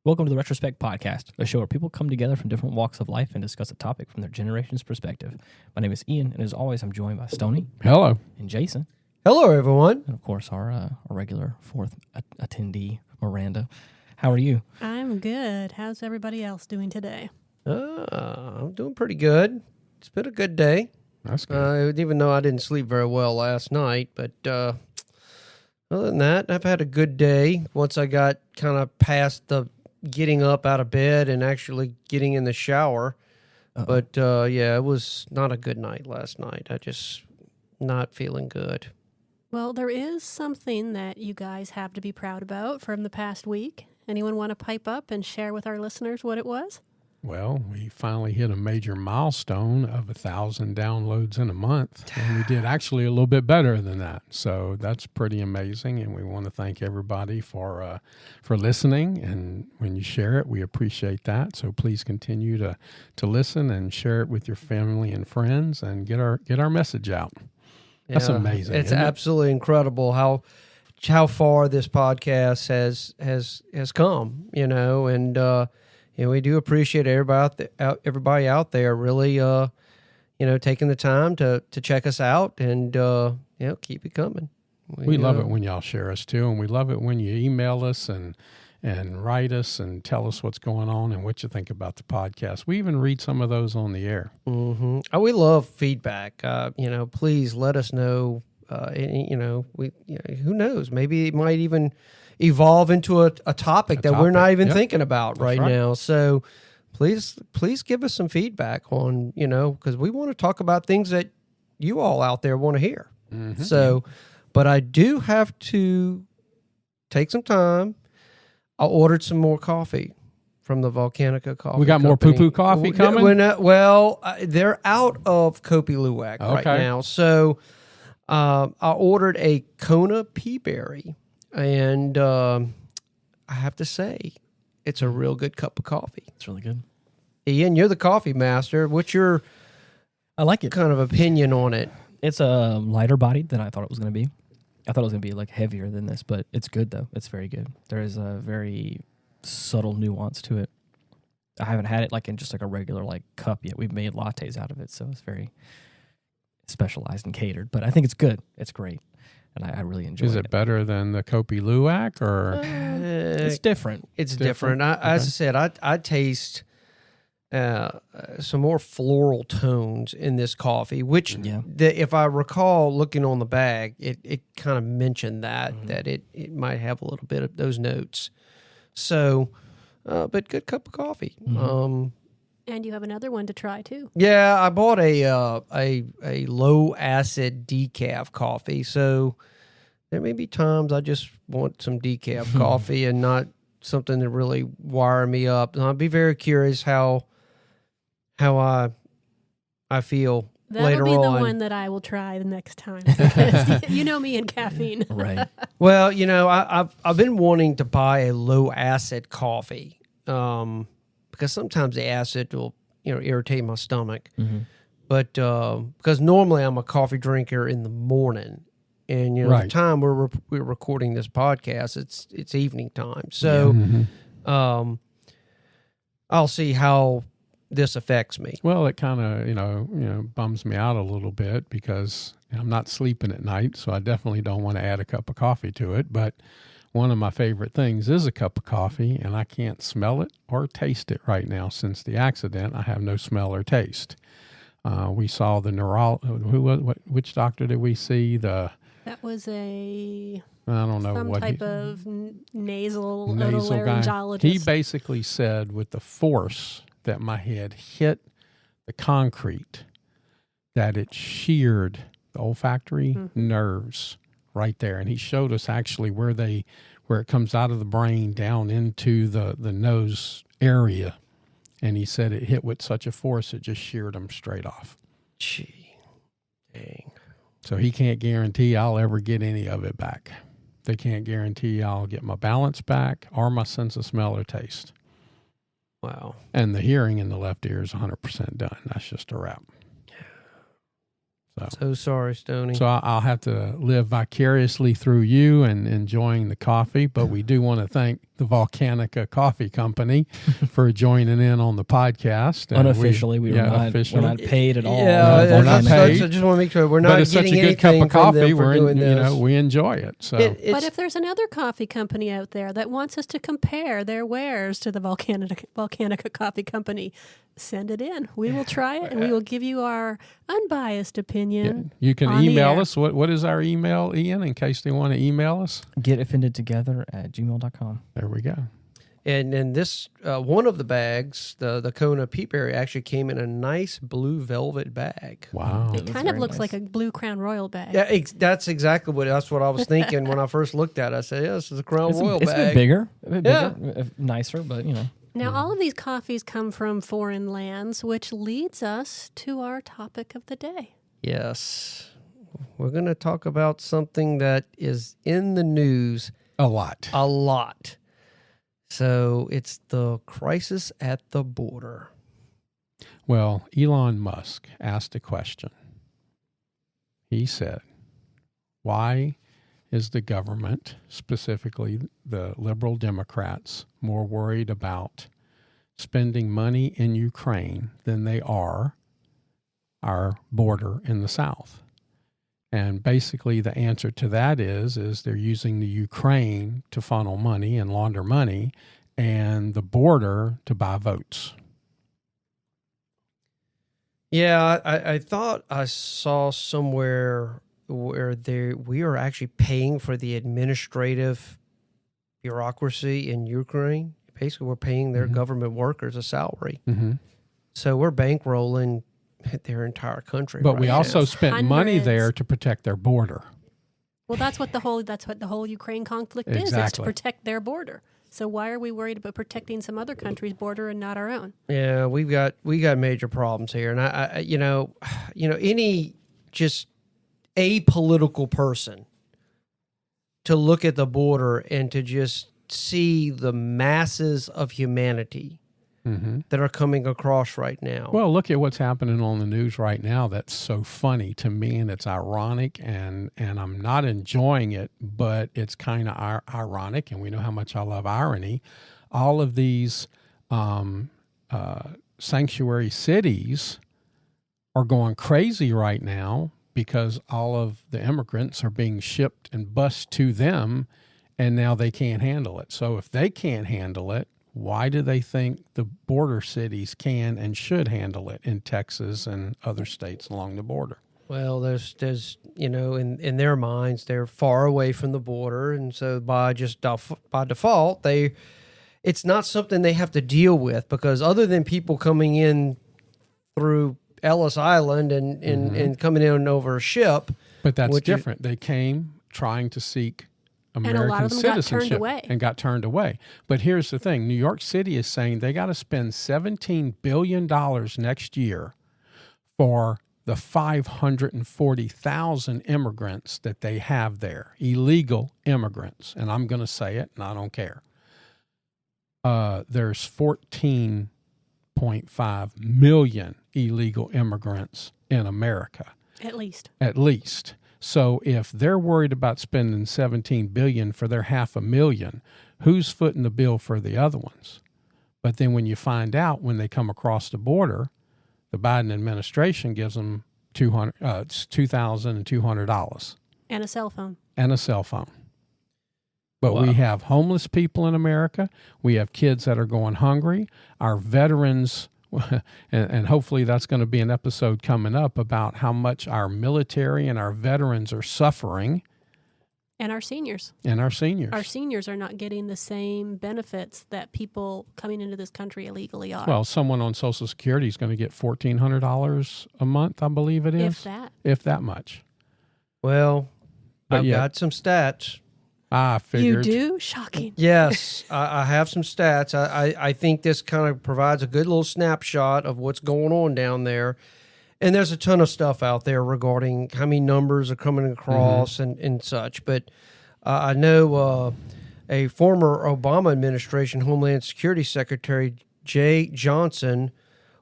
Welcome to the Retrospect podcast, a show where people come together from different walks of life and discuss a topic from their generation's perspective. My name is Ian, and as always, I'm joined by Stoney. Hello. And Jason. Hello, everyone. And of course, our regular fourth attendee, Miranda. How are you? I'm good. How's everybody else doing today? I'm doing pretty good. It's been a good day. That's good. Even though I didn't sleep very well last night, but other than that, I've had a good day. Once I got kind of past the getting up out of bed and actually getting in the shower. But yeah, it was not a good night last night. I just not feeling good. Well, there is something that you guys have to be proud about from the past week. Anyone want to pipe up and share with our listeners what it was? Well, we finally hit a major milestone of 1,000 downloads in a month. And we did actually a little bit better than that. So that's pretty amazing. And we want to thank everybody for listening. And when you share it, we appreciate that. So please continue to listen and share it with your family and friends and get our message out. That's amazing. It's absolutely incredible how far this podcast has come, and we do appreciate everybody out there really, taking the time to check us out and, keep it coming. We love it when y'all share us too. And we love it when you email us and write us and tell us what's going on and what you think about the podcast. We even read some of those on the air. Mm-hmm. Oh, we love feedback. Please let us know. Who knows? Maybe it might even evolve into a topic that we're not even thinking about right now. So please give us some feedback on, because we want to talk about things that you all out there want to hear. Mm-hmm. So, but I do have to take some time. I ordered some more coffee from the Volcanica Coffee. We got more poo-poo coffee coming? They're out of Kopi Luwak right now. So I ordered a Kona Peaberry, and I have to say, it's a real good cup of coffee. It's really good. Ian, you're the coffee master. What's your kind of opinion on it? It's a lighter bodied than I thought it was going to be. I thought it was going to be like heavier than this, but it's good though. It's very good. There is a very subtle nuance to it. I haven't had it like in just like a regular like cup yet. We've made lattes out of it, so it's very specialized and catered. But I think it's good. It's great, and I really enjoy it. Is it better than the Kopi Luwak or? It's different. It's different. As I said, I taste some more floral tones in this coffee, which if I recall looking on the bag, it kind of mentioned that it might have a little bit of those notes. So, but good cup of coffee. And you have another one to try too. Yeah, I bought a low acid decaf coffee. So there may be times I just want some decaf coffee and not something to really wire me up. And I'll be very curious how I feel later on. That'll be the one that I will try the next time. Because you know me and caffeine. Right. Well, I've been wanting to buy a low acid coffee because sometimes the acid will irritate my stomach. Mm-hmm. But because normally I'm a coffee drinker in the morning, and the time we're recording this podcast, it's evening time. So I'll see how this affects me. Well, it kind of, bums me out a little bit because I'm not sleeping at night, so I definitely don't want to add a cup of coffee to it. But one of my favorite things is a cup of coffee, and I can't smell it or taste it right now. Since the accident, I have no smell or taste. We saw the which doctor did we see? That was I don't know some what type of nasal guy. otolaryngologist. He basically said with the force that my head hit the concrete, that it sheared the olfactory nerves right there. And he showed us actually where it comes out of the brain down into the nose area. And he said it hit with such a force, it just sheared them straight off. Gee, dang. So he can't guarantee I'll ever get any of it back. They can't guarantee I'll get my balance back or my sense of smell or taste. Wow. And the hearing in the left ear is 100% done. That's just a wrap. So sorry, Stoney. So I'll have to live vicariously through you and enjoying the coffee. But we do want to the Volcanica Coffee Company for joining in on the podcast. And unofficially, we're not paid at all. Yeah, we're not paid. I just want to make sure we're not but it's getting such a good cup anything of from coffee. them for doing this. We enjoy it. So, but if there's another coffee company out there that wants us to compare their wares to the Volcanica Coffee Company, send it in. We will try it, and we will give you our unbiased opinion. You can email us. What is our email, Ian, in case they want to email us? getoffendedtogether@gmail.com. There we go. And this one of the bags, the Kona Peatberry, actually came in a nice blue velvet bag. Wow. It kind of looks like a Blue Crown Royal bag. Yeah, that's exactly that's what I was thinking when I first looked at it. I said, yeah, this is a Crown Royal bag. It's a bit bigger, nicer, but Now, all of these coffees come from foreign lands, which leads us to our topic of the day. Yes. We're going to talk about something that is in the news A lot. So it's the crisis at the border. Well, Elon Musk asked a question. He said, why is the government, specifically the liberal Democrats, more worried about spending money in Ukraine than they are our border in the South? And basically the answer to that is they're using the Ukraine to funnel money and launder money and the border to buy votes. Yeah, I thought I saw somewhere where we are actually paying for the administrative bureaucracy in Ukraine. Basically, we're paying their government workers a salary. Mm-hmm. So we're bankrolling their entire country. But we now. also spent money there to protect their border. Well, that's what the whole Ukraine conflict is to protect their border. So why are we worried about protecting some other country's border and not our own? Yeah, we got major problems here, and I any just apolitical person to look at the border and to just see the masses of humanity that are coming across right now. Well, look at what's happening on the news right now. That's so funny to me, and it's ironic, and I'm not enjoying it, but it's kind of ironic, and we know how much I love irony. All of these sanctuary cities are going crazy right now because all of the immigrants are being shipped and bused to them, and now they can't handle it. So if they can't handle it, why do they think the border cities can and should handle it in Texas and other states along the border? Well, there's in their minds, they're far away from the border, and so by default, it's not something they have to deal with, because other than people coming in through Ellis Island and coming in over a ship. But that's different. They came trying to seek American citizenship and got turned away. But here's the thing. New York City is saying they got to spend $17 billion next year for the 540,000 immigrants that they have there, illegal immigrants. And I'm going to say it, and I don't care. There's 14.5 million illegal immigrants in America. At least. So if they're worried about spending $17 billion for their 500,000, who's footing the bill for the other ones? But then when you find out when they come across the border, the Biden administration gives them $2,200. And a cell phone. But we have homeless people in America. We have kids that are going hungry. Our veterans, and hopefully that's going to be an episode coming up about how much our military and our veterans are suffering. And our seniors. Our seniors are not getting the same benefits that people coming into this country illegally are. Well, someone on Social Security is going to get $1,400 a month, I believe it is. If that much. Well, I've got some stats. I figured. You do? Shocking. Yes, I have some stats. I think this kind of provides a good little snapshot of what's going on down there. And there's a ton of stuff out there regarding how many numbers are coming across and such. But I know a former Obama administration Homeland Security Secretary, Jay Johnson,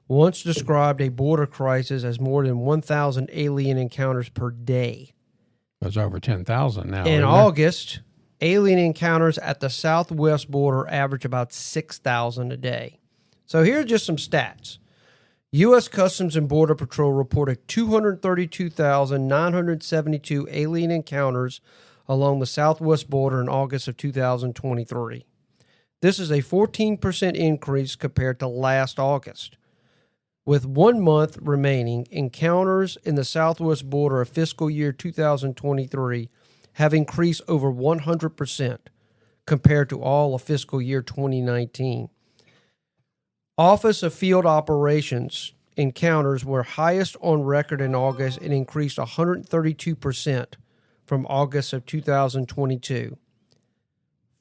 once described a border crisis as more than 1,000 alien encounters per day. There's over 10,000 now. In August, alien encounters at the southwest border average about 6,000 a day. So here are just some stats. U.S. Customs and Border Patrol reported 232,972 alien encounters along the southwest border in August of 2023. This is a 14% increase compared to last August. With 1 month remaining, encounters in the southwest border of fiscal year 2023 have increased over 100% compared to all of fiscal year 2019. Office of Field Operations encounters were highest on record in August and increased 132% from August of 2022.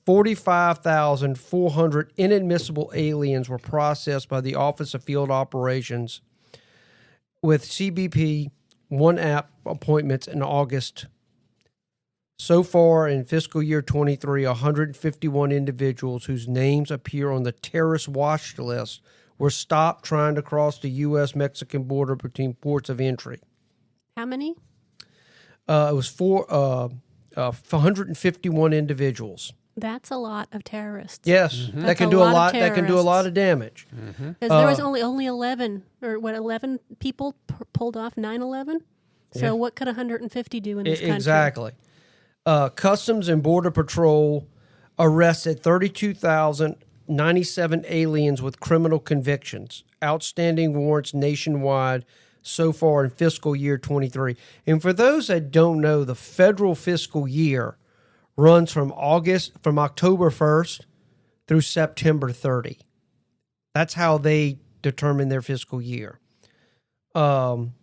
45,400 inadmissible aliens were processed by the Office of Field Operations with CBP One app appointments in August. So far in fiscal year 23, 151 individuals whose names appear on the terrorist watch list were stopped trying to cross the U.S.-Mexican border between ports of entry. How many? It was 151 individuals. That's a lot of terrorists. Yes, that can do a lot. That can do a lot of damage. Because there was only 11 people pulled off 9/11. So what could 150 do in this country? Exactly. Customs and Border Patrol arrested 32,097 aliens with criminal convictions, outstanding warrants nationwide so far in fiscal year 23. And for those that don't know, the federal fiscal year runs from October 1st through September 30. That's how they determine their fiscal year. In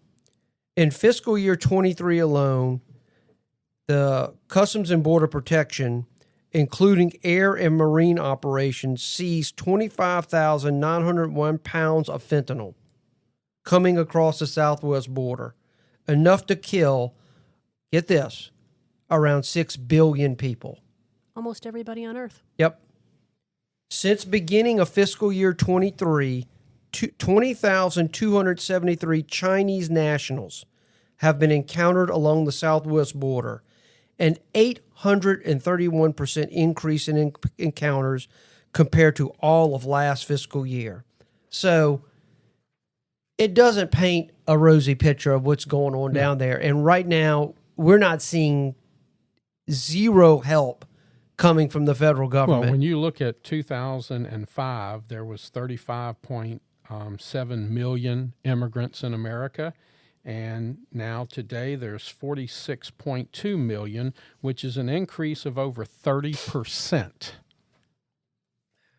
fiscal year 23 alone, the Customs and Border Protection, including air and marine operations, seized 25,901 pounds of fentanyl coming across the southwest border, enough to kill, get this, around 6 billion people. Almost everybody on Earth. Yep. Since beginning of fiscal year 23, 20,273 Chinese nationals have been encountered along the southwest border, an 831% increase in encounters compared to all of last fiscal year. So it doesn't paint a rosy picture of what's going on down there. And right now, we're not seeing zero help coming from the federal government. Well, when you look at 2005, there was 35.7 million immigrants in America. And now today there's 46.2 million, which is an increase of over 30%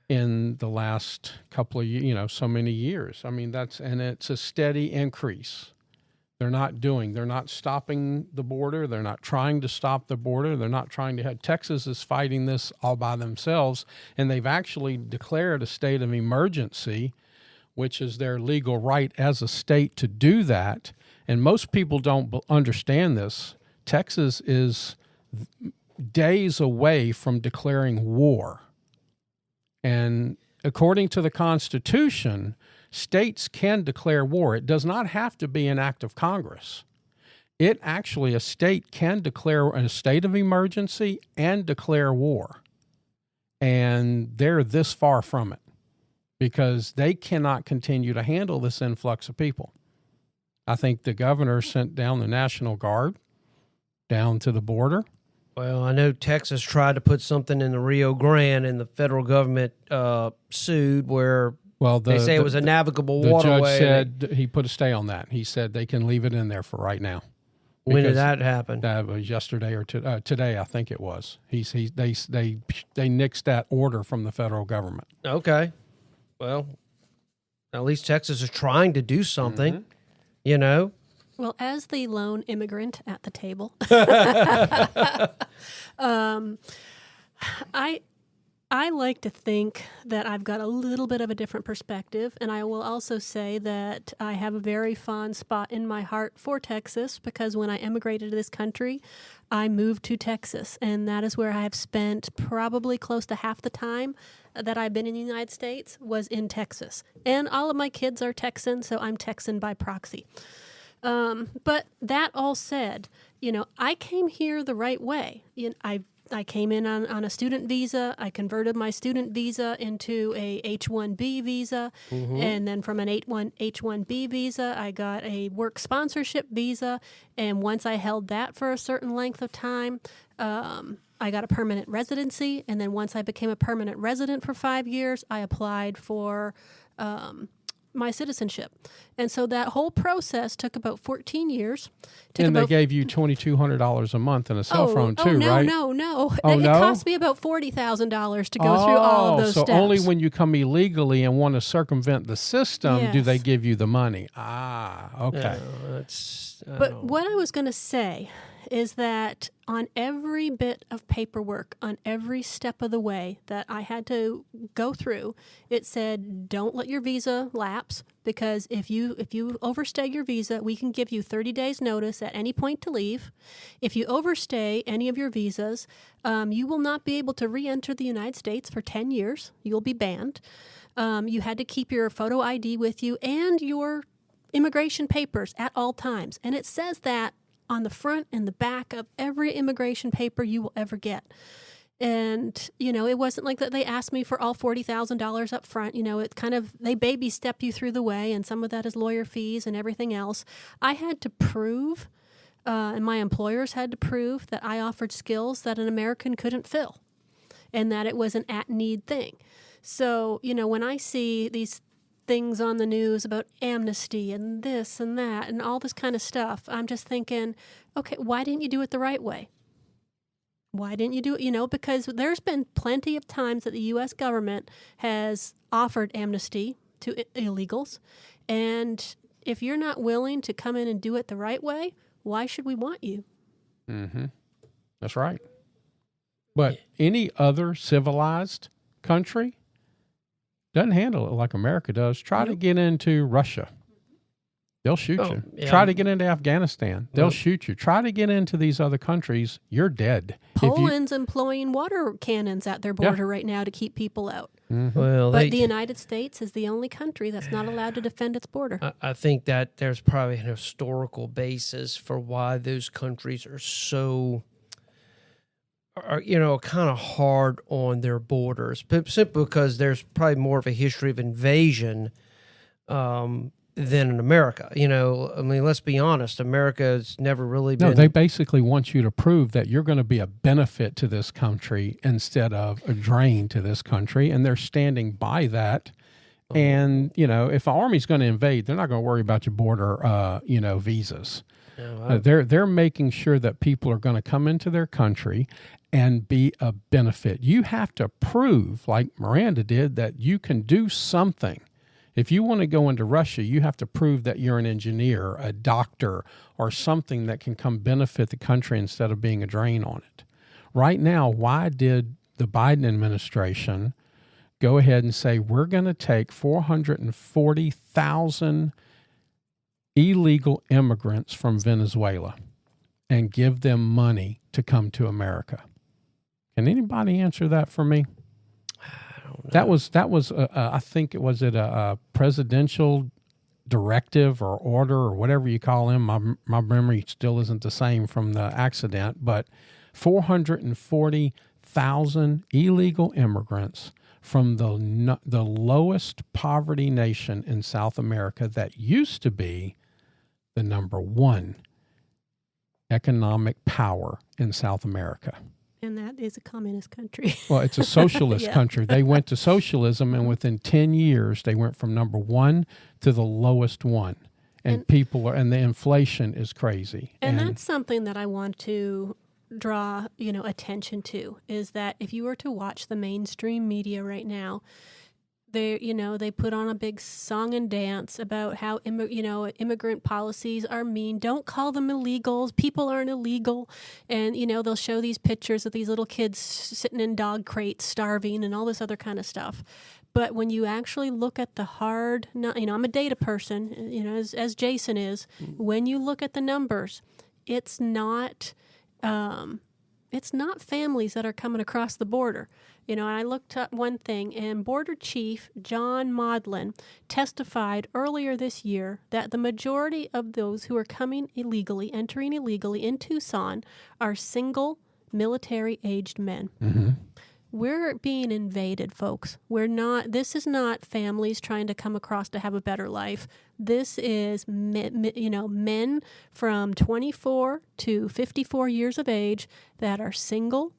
in the last couple of years, so many years. I mean, and it's a steady increase. They're not stopping the border. They're not trying to stop the border. They're not trying to Texas is fighting this all by themselves, and they've actually declared a state of emergency, which is their legal right as a state to do that. And most people don't understand this. Texas is days away from declaring war. And according to the Constitution, states can declare war. It does not have to be an act of Congress. A state can declare a state of emergency and declare war. And they're this far from it because they cannot continue to handle this influx of people. I think the governor sent down the National Guard down to the border. Well, I know Texas tried to put something in the Rio Grande, and the federal government sued where they say it was a navigable waterway. The judge said he put a stay on that. He said they can leave it in there for right now. When did that happen? That was yesterday or today, I think it was. They nixed that order from the federal government. Okay. Well, at least Texas is trying to do something. Mm-hmm. You know? Well, as the lone immigrant at the table, I like to think that I've got a little bit of a different perspective, and I will also say that I have a very fond spot in my heart for Texas because when I immigrated to this country, I moved to Texas, and that is where I have spent probably close to half the time that I've been in the United States was in Texas. And all of my kids are Texan, so I'm Texan by proxy. But that all said, I came here the right way. I came in on a student visa. I converted my student visa into a H-1B visa. And then from an H-1B visa, I got a work sponsorship visa. And once I held that for a certain length of time, I got a permanent residency. And then once I became a permanent resident for 5 years, I applied for my citizenship. And so that whole process took about 14 years. And they gave you $2,200 a month in a cell phone too, no, right? No. Oh, it no? cost me about $40,000 to go through all of those so steps. only when you come illegally and want to circumvent the system do Yes. they give you the money. Okay. But what I was going to say is that on every bit of paperwork, on every step of the way that I had to go through, it said, don't let your visa lapse, because if you overstay your visa, we can give you 30 days notice at any point to leave. If you overstay any of your visas, you will not be able to re-enter the United States for 10 years. You'll be banned. You had to keep your photo ID with you and your immigration papers at all times. And it says that on the front and the back of every immigration paper you will ever get. And, it wasn't like that they asked me for all $40,000 up front. It kind of, they baby step you through the way, and some of that is lawyer fees and everything else. I had to prove, and my employers had to prove, that I offered skills that an American couldn't fill, and that it was an at-need thing. So, when I see these things on the news about amnesty and this and that and all this kind of stuff, I'm just thinking, okay, why didn't you do it the right way? Why didn't you do it? Because there's been plenty of times that the U.S. government has offered amnesty to illegals. And if you're not willing to come in and do it the right way, why should we want you? Mm-hmm. That's right. But any other civilized country doesn't handle it like America does. Try to get into Russia. They'll shoot you. Yeah. Try to get into Afghanistan. They'll shoot you. Try to get into these other countries. You're dead. Poland's employing water cannons at their border right now to keep people out. Mm-hmm. Well, but the United States is the only country that's not allowed to defend its border. I think that there's probably an historical basis for why those countries are so, kind of hard on their borders, simply because there's probably more of a history of invasion than in America. Let's be honest, America's never really been... No, they basically want you to prove that you're going to be a benefit to this country instead of a drain to this country, and they're standing by that. And, if an army's going to invade, they're not going to worry about your border, visas. They're making sure that people are going to come into their country and be a benefit. You have to prove, like Miranda did, that you can do something. If you want to go into Russia, you have to prove that you're an engineer, a doctor, or something that can come benefit the country instead of being a drain on it. Right now, why did the Biden administration go ahead and say, we're going to take 440,000 illegal immigrants from Venezuela and give them money to come to America? Can anybody answer that for me? That was I think it was a presidential directive or order or whatever you call them. My memory still isn't the same from the accident, but 440,000 illegal immigrants from the lowest poverty nation in South America that used to be the number one economic power in South America. And that is a communist country. Well, it's a socialist country. They went to socialism, and within 10 years, they went from number one to the lowest one. And the inflation is crazy. And that's something that I want to draw, attention to, is that if you were to watch the mainstream media right now, they put on a big song and dance about how immigrant policies are mean. Don't call them illegals. People aren't illegal. And they'll show these pictures of these little kids sitting in dog crates starving and all this other kind of stuff. But when you actually look at the hard, I'm a data person, as Jason is. When you look at the numbers, it's not families that are coming across the border. I looked up one thing, and Border Chief John Maudlin testified earlier this year that the majority of those who are entering illegally in Tucson are single military-aged men. Mm-hmm. We're being invaded, folks. This is not families trying to come across to have a better life. This is, men from 24 to 54 years of age that are single,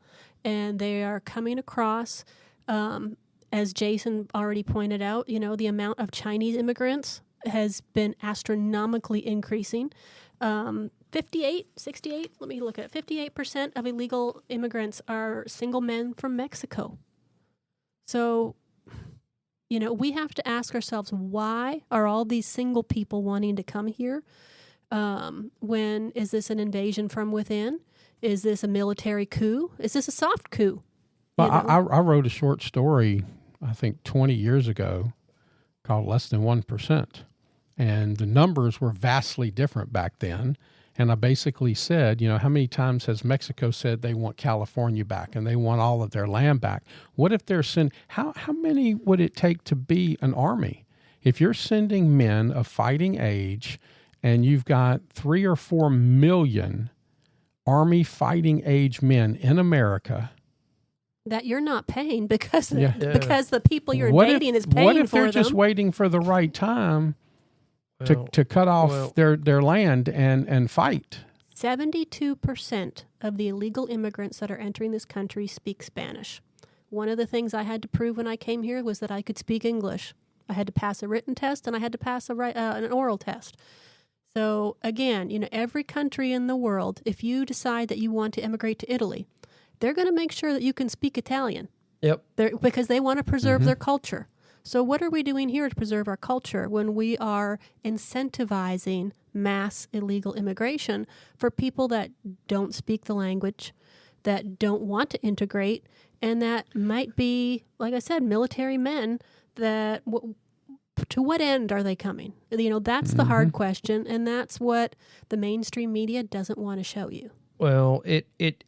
and they are coming across, as Jason already pointed out, the amount of Chinese immigrants has been astronomically increasing. 68, let me look at it. 58% of illegal immigrants are single men from Mexico. So, we have to ask ourselves, why are all these single people wanting to come here? Is this an invasion from within? Is this a military coup? Is this a soft coup? Well, I wrote a short story, I think 20 years ago, called Less Than 1%. And the numbers were vastly different back then. And I basically said, how many times has Mexico said they want California back and they want all of their land back? What if they're how many would it take to be an army? If you're sending men of fighting age and you've got 3 or 4 million army fighting age men in America, that you're not paying because the people you're invading is paying for them. What if they're just waiting for the right time to cut off their land and fight? 72% of the illegal immigrants that are entering this country speak Spanish. One of the things I had to prove when I came here was that I could speak English. I had to pass a written test and I had to pass an oral test. So again, every country in the world, if you decide that you want to immigrate to Italy, they're going to make sure that you can speak Italian. Yep. Because they want to preserve their culture. So what are we doing here to preserve our culture when we are incentivizing mass illegal immigration for people that don't speak the language, that don't want to integrate, and that might be, like I said, military men that... to what end are they coming? That's the hard question, and that's what the mainstream media doesn't want to show you. Well,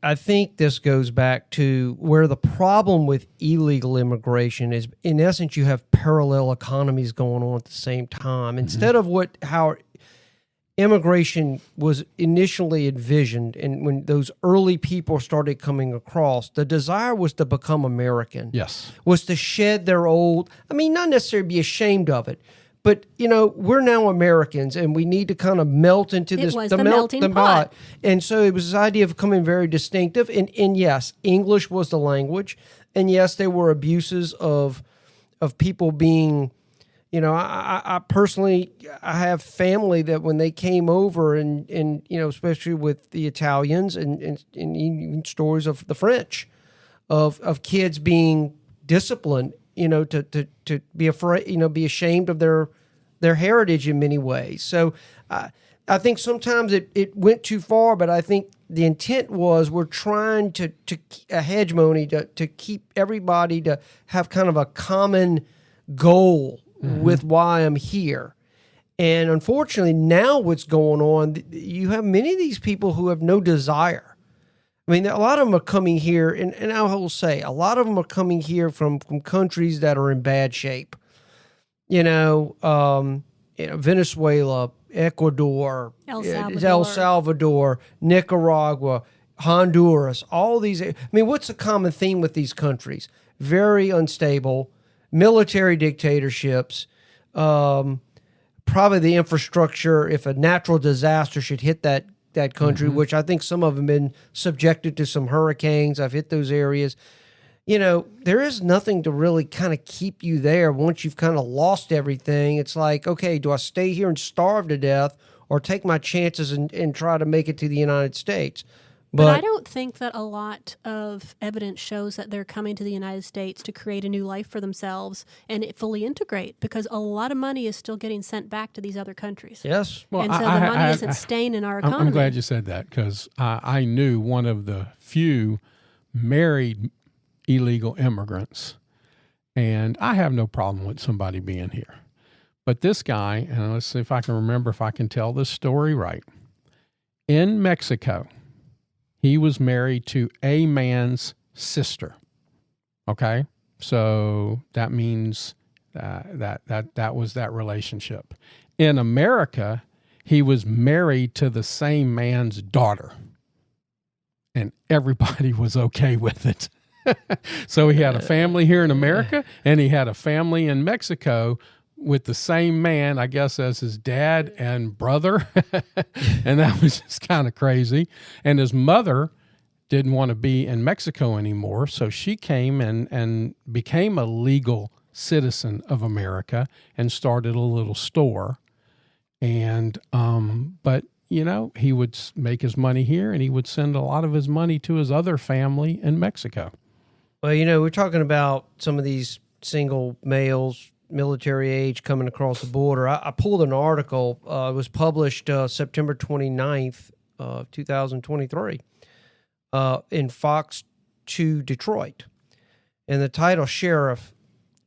I think this goes back to where the problem with illegal immigration is, in essence, you have parallel economies going on at the same time. Instead of how immigration was initially envisioned, and when those early people started coming across, the desire was to become American. Yes. Was to shed their old, not necessarily be ashamed of it, but, we're now Americans, and we need to kind of melt into this. It was the melting pot. And so it was this idea of becoming very distinctive. And yes, English was the language. And yes, there were abuses of people being, I personally, I have family that when they came over and especially with the Italians and even stories of the French, of kids being disciplined, to be afraid, be ashamed of their heritage in many ways. So I think sometimes it went too far, but I think the intent was we're trying to a hegemony to keep everybody to have kind of a common goal with why I'm here. And unfortunately, now what's going on, you have many of these people who have no desire. A lot of them are coming here, and I will say, a lot of them are coming here from countries that are in bad shape. Venezuela, Ecuador, El Salvador, Nicaragua, Honduras, all these. What's the common theme with these countries? Very unstable, military dictatorships, probably the infrastructure, if a natural disaster should hit that country, which I think some of them have been subjected to some hurricanes. I've hit those areas. There is nothing to really kind of keep you there once you've kind of lost everything. It's like, okay, do I stay here and starve to death or take my chances and try to make it to the United States? But I don't think that a lot of evidence shows that they're coming to the United States to create a new life for themselves and fully integrate, because a lot of money is still getting sent back to these other countries. Yes. Well, and so the money isn't staying in our economy. I'm glad you said that, because I knew one of the few married illegal immigrants, and I have no problem with somebody being here. But this guy, and let's see if I can remember if I can tell this story right. In Mexico, he was married to a man's sister. Okay? So that means that was that relationship. In America, he was married to the same man's daughter. and everybody was okay with it. So he had a family here in America, and he had a family in Mexico with the same man, I guess, as his dad and brother. And that was just kind of crazy. And his mother didn't want to be in Mexico anymore, so she came and became a legal citizen of America and started a little store. And but he would make his money here, and he would send a lot of his money to his other family in Mexico. Well, we're talking about some of these single males, military age, coming across the border. I pulled an article. It was published September 29th, 2023, in Fox 2 Detroit. And the title, Sheriff,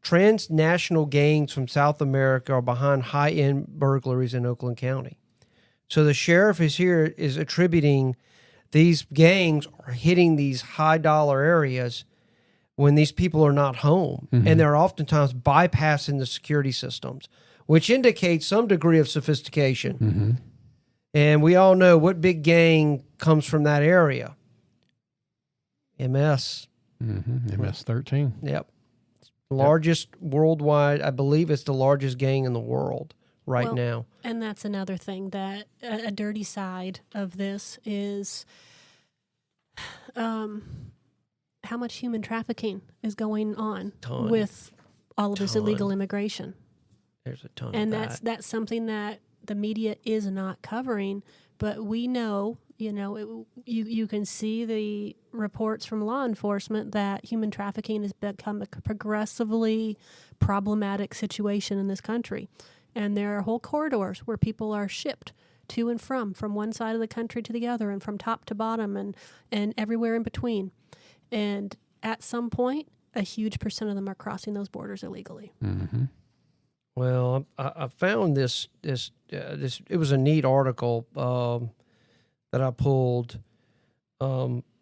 Transnational Gangs from South America are behind high-end burglaries in Oakland County. So the sheriff is attributing these gangs are hitting these high-dollar areas when these people are not home. Mm-hmm. And they're oftentimes bypassing the security systems, which indicates some degree of sophistication. Mm-hmm. And we all know what big gang comes from that area. MS. Mm-hmm. MS-13. Yep. Largest worldwide. I believe it's the largest gang in the world now. And that's another thing, that a dirty side of this is how much human trafficking is going on with all of this illegal immigration. There's a ton and of that. And that's something that the media is not covering, but we know, you can see the reports from law enforcement that human trafficking has become a progressively problematic situation in this country. And there are whole corridors where people are shipped to and from one side of the country to the other, and from top to bottom, and everywhere in between. And at some point, a huge percent of them are crossing those borders illegally. Mm-hmm. Well, I found this. It was a neat article that I pulled.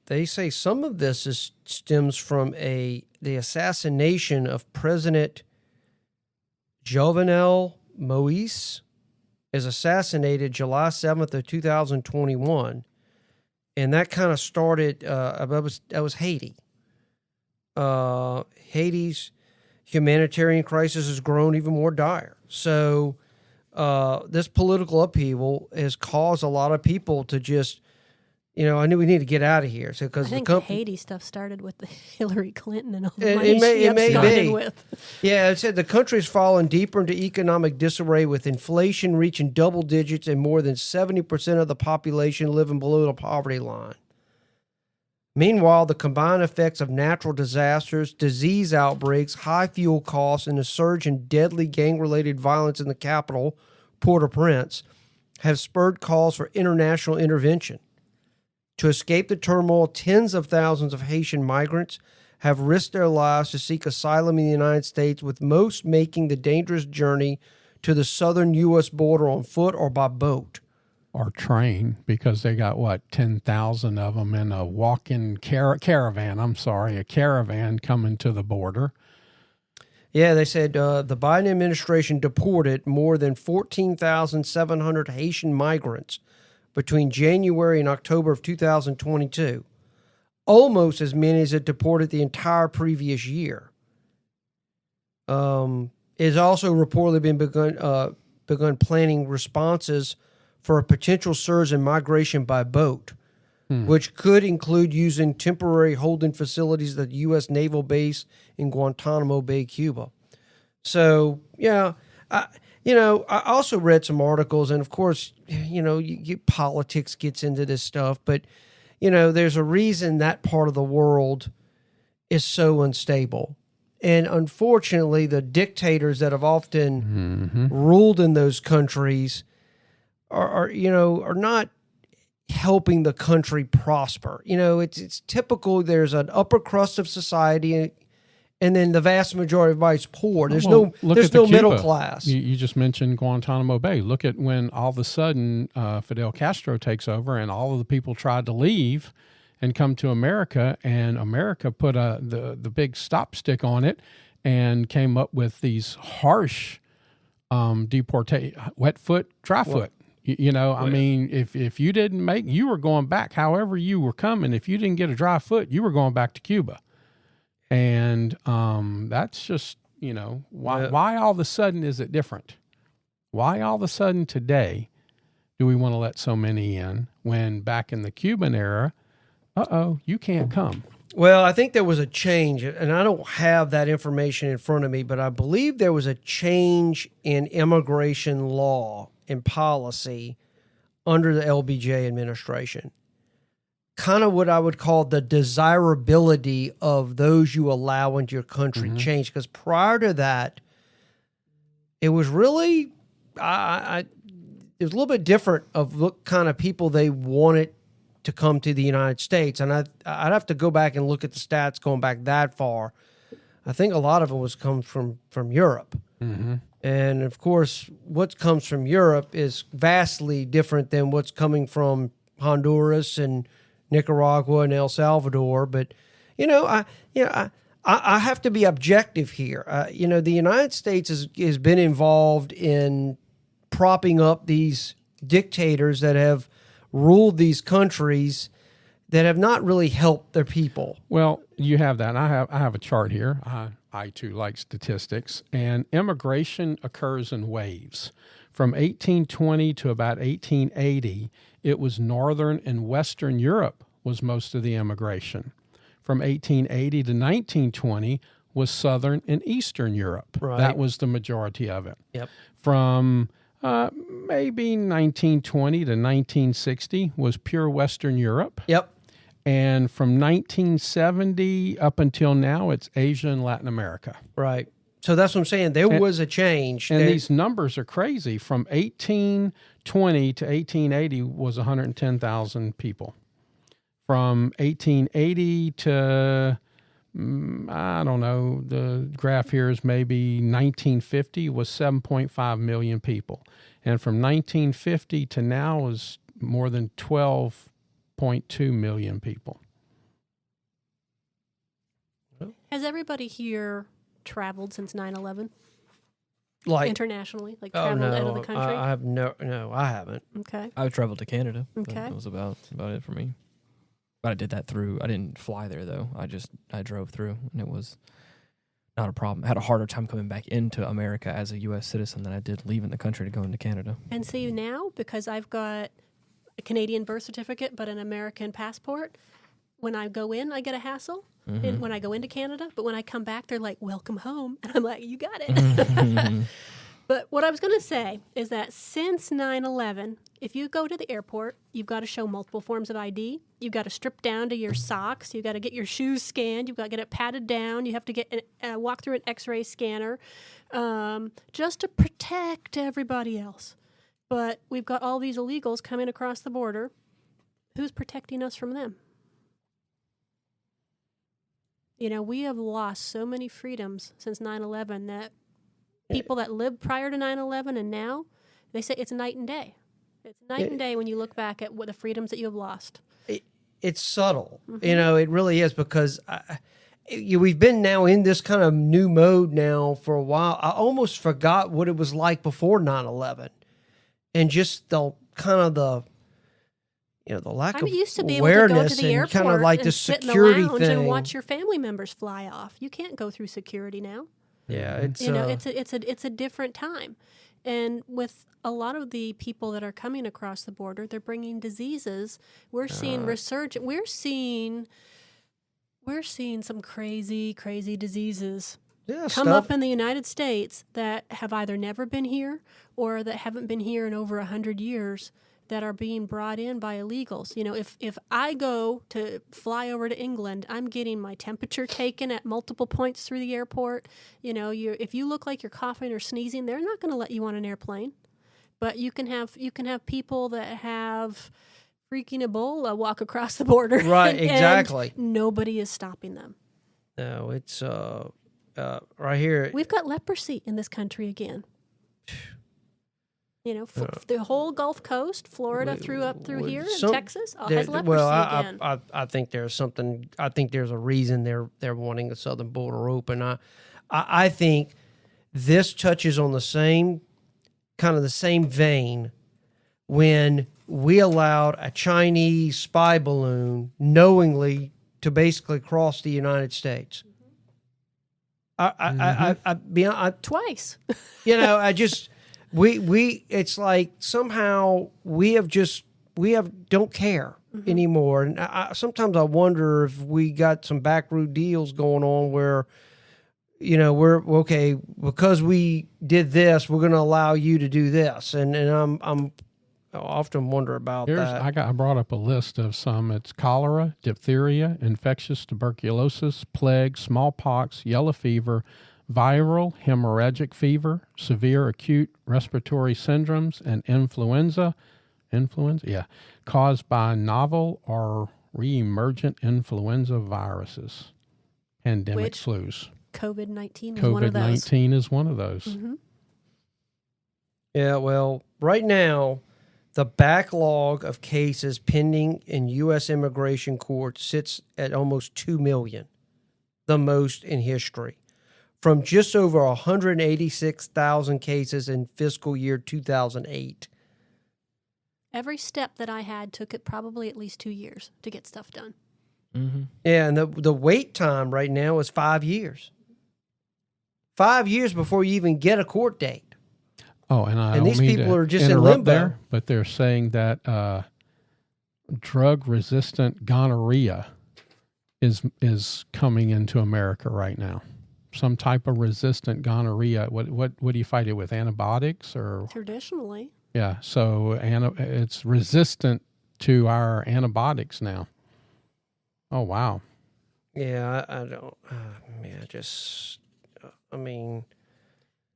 They say some of this stems from the assassination of President Jovenel Moise. Is assassinated July 7th of 2021. And that kind of started, that was Haiti. Haiti's humanitarian crisis has grown even more dire. So this political upheaval has caused a lot of people to just, I knew we need to get out of here. So I think the Haiti stuff started with the Hillary Clinton and all the money it may absconded with. Yeah, it said the country's fallen deeper into economic disarray, with inflation reaching double digits and more than 70% of the population living below the poverty line. Meanwhile, the combined effects of natural disasters, disease outbreaks, high fuel costs, and a surge in deadly gang-related violence in the capital, Port-au-Prince, have spurred calls for international intervention. To escape the turmoil, tens of thousands of Haitian migrants have risked their lives to seek asylum in the United States, with most making the dangerous journey to the southern U.S. border on foot or by boat. Or train, because they got, 10,000 of them in a walk-in caravan. A caravan coming to the border. Yeah, they said the Biden administration deported more than 14,700 Haitian migrants between January and October of 2022, almost as many as it deported the entire previous year. It has also reportedly been begun planning responses for a potential surge in migration by boat, which could include using temporary holding facilities at the U.S. Naval Base in Guantanamo Bay, Cuba. So, yeah, I also read some articles, and of course, politics gets into this stuff, but, there's a reason that part of the world is so unstable. And unfortunately, the dictators that have often ruled in those countries are not helping the country prosper. It's typical. There's an upper crust of society, and then the vast majority of everybody's poor. There's no middle class. You just mentioned Guantanamo Bay. Look at when all of a sudden Fidel Castro takes over, and all of the people tried to leave and come to America, and America put the big stop stick on it and came up with these harsh wet foot, dry foot. I mean, if you didn't make, you were going back. However you were coming, if you didn't get a dry foot, you were going back to Cuba. And that's just, why all of a sudden is it different? Why all of a sudden today do we want to let so many in when back in the Cuban era, you can't come? Well, I think there was a change, and I don't have that information in front of me, but I believe there was a change in immigration law and policy under the LBJ administration. Kind of what I would call the desirability of those you allow into your country changed. Because prior to that, it was really, it was a little bit different of what kind of people they wanted to come to the United States. And I'd have to go back and look at the stats going back that far. I think a lot of it was come from Europe. Mm-hmm. And of course, what comes from Europe is vastly different than what's coming from Honduras and Nicaragua and El Salvador. But, I have to be objective here. The United States has been involved in propping up these dictators that have ruled these countries that have not really helped their people. Well, you have that. I have a chart here. I too like statistics, and immigration occurs in waves. From 1820 to about 1880, it was Northern and Western Europe was most of the immigration. From 1880 to 1920 was Southern and Eastern Europe. Right. That was the majority of it. Yep. From maybe 1920 to 1960 was pure Western Europe. Yep. And from 1970 up until now, it's Asia and Latin America. Right. So that's what I'm saying. There was a change. And these numbers are crazy. From 1820 to 1880 was 110,000 people. From 1880 to, I don't know, the graph here is maybe 1950 was 7.5 million people. And from 1950 to now is more than 12.2 million people. Has everybody here traveled since 9/11? Like internationally, like traveled out of the country? I have no, I haven't. Okay. I've traveled to Canada. Okay. That was about it for me. But I did that I didn't fly there though. I drove through, and it was not a problem. I had a harder time coming back into America as a U.S. citizen than I did leaving the country to go into Canada. And see now, because I've got a Canadian birth certificate but an American passport, when I go in, I get a hassle. Mm-hmm. When I go into Canada, but when I come back, they're like, "Welcome home," and I'm like, "You got it." But what I was going to say is that since 9/11, if you go to the airport, you've got to show multiple forms of ID. You've got to strip down to your socks. You've got to get your shoes scanned. You've got to get it patted down. You have to get walk through an X-ray scanner, just to protect everybody else. But we've got all these illegals coming across the border. Who's protecting us from them? We have lost so many freedoms since 9/11 that people that lived prior to 9/11 and now, they say it's night and day. It's night and day when you look back at what the freedoms that you have lost. It's subtle. Mm-hmm. It really is, because we've been now in this kind of new mode now for a while. I almost forgot what it was like before 9/11, and just the lack of used to be awareness able to go to the and kind of airport like the and sit security in the lounge thing and watch your family members fly off. You can't go through security now. Yeah, it's a different time, and with a lot of the people that are coming across the border, they're bringing diseases. We're seeing resurgence. We're seeing some crazy diseases come up in the United States that have either never been here or that haven't been here in over 100 years. That are being brought in by illegals. If I go to fly over to England, I'm getting my temperature taken at multiple points through the airport. If you look like you're coughing or sneezing, they're not going to let you on an airplane. But you can have people that have freaking Ebola walk across the border. Right, exactly. And nobody is stopping them. No, it's right here. We've got leprosy in this country again. The whole Gulf Coast, Florida up through here, and Texas, all has leprosy again. I think there's something. I think there's a reason they're wanting the southern border open. I think this touches on the same vein when we allowed a Chinese spy balloon knowingly to basically cross the United States. Twice. It's like somehow we don't care anymore. And sometimes I wonder if we got some backroom deals going on where, we're okay, because we did this, we're going to allow you to do this. And I often wonder about that. I brought up a list of some. It's cholera, diphtheria, infectious tuberculosis, plague, smallpox, yellow fever, viral hemorrhagic fever, severe acute respiratory syndromes, and influenza, caused by novel or reemergent influenza viruses, pandemic flus. COVID-19 is one of those. COVID-19 is one of those. Mm-hmm. Yeah, well, right now, the backlog of cases pending in U.S. immigration courts sits at almost 2 million, the most in history, from just over 186,000 cases in fiscal year 2008. Every step that I had took it probably at least 2 years to get stuff done. Mm-hmm. Yeah, and the wait time right now is 5 years. 5 years before you even get a court date. Oh, and these people are just in interrupt limbo. there, but they're saying that drug-resistant gonorrhea is coming into America right now. Some type of resistant gonorrhea. What do you fight it with? Antibiotics or? Traditionally. Yeah, so it's resistant to our antibiotics now. Oh wow. Yeah, I don't.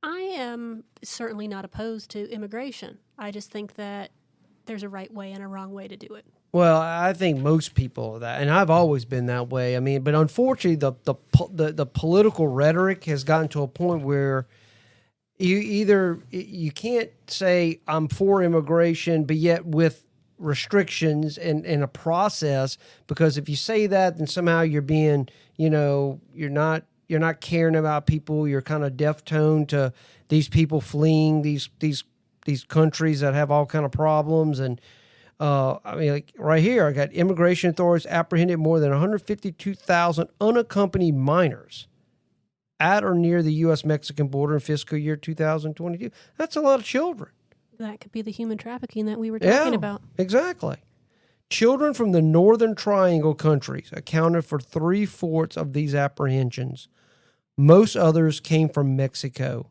I am certainly not opposed to immigration. I just think that there's a right way and a wrong way to do it. Well, I think most people are that, and I've always been that way. I mean, but unfortunately, the political rhetoric has gotten to a point where you can't say I'm for immigration, but yet with restrictions and a process, because if you say that, then somehow you're being, you're not caring about people. You're kind of deaf tone to these people fleeing these countries that have all kind of problems. And like right here, I got immigration authorities apprehended more than 152,000 unaccompanied minors at or near the U.S.-Mexican border in fiscal year 2022. That's a lot of children. That could be the human trafficking that we were talking about. Exactly. Children from the Northern Triangle countries accounted for 3/4 of these apprehensions. Most others came from Mexico.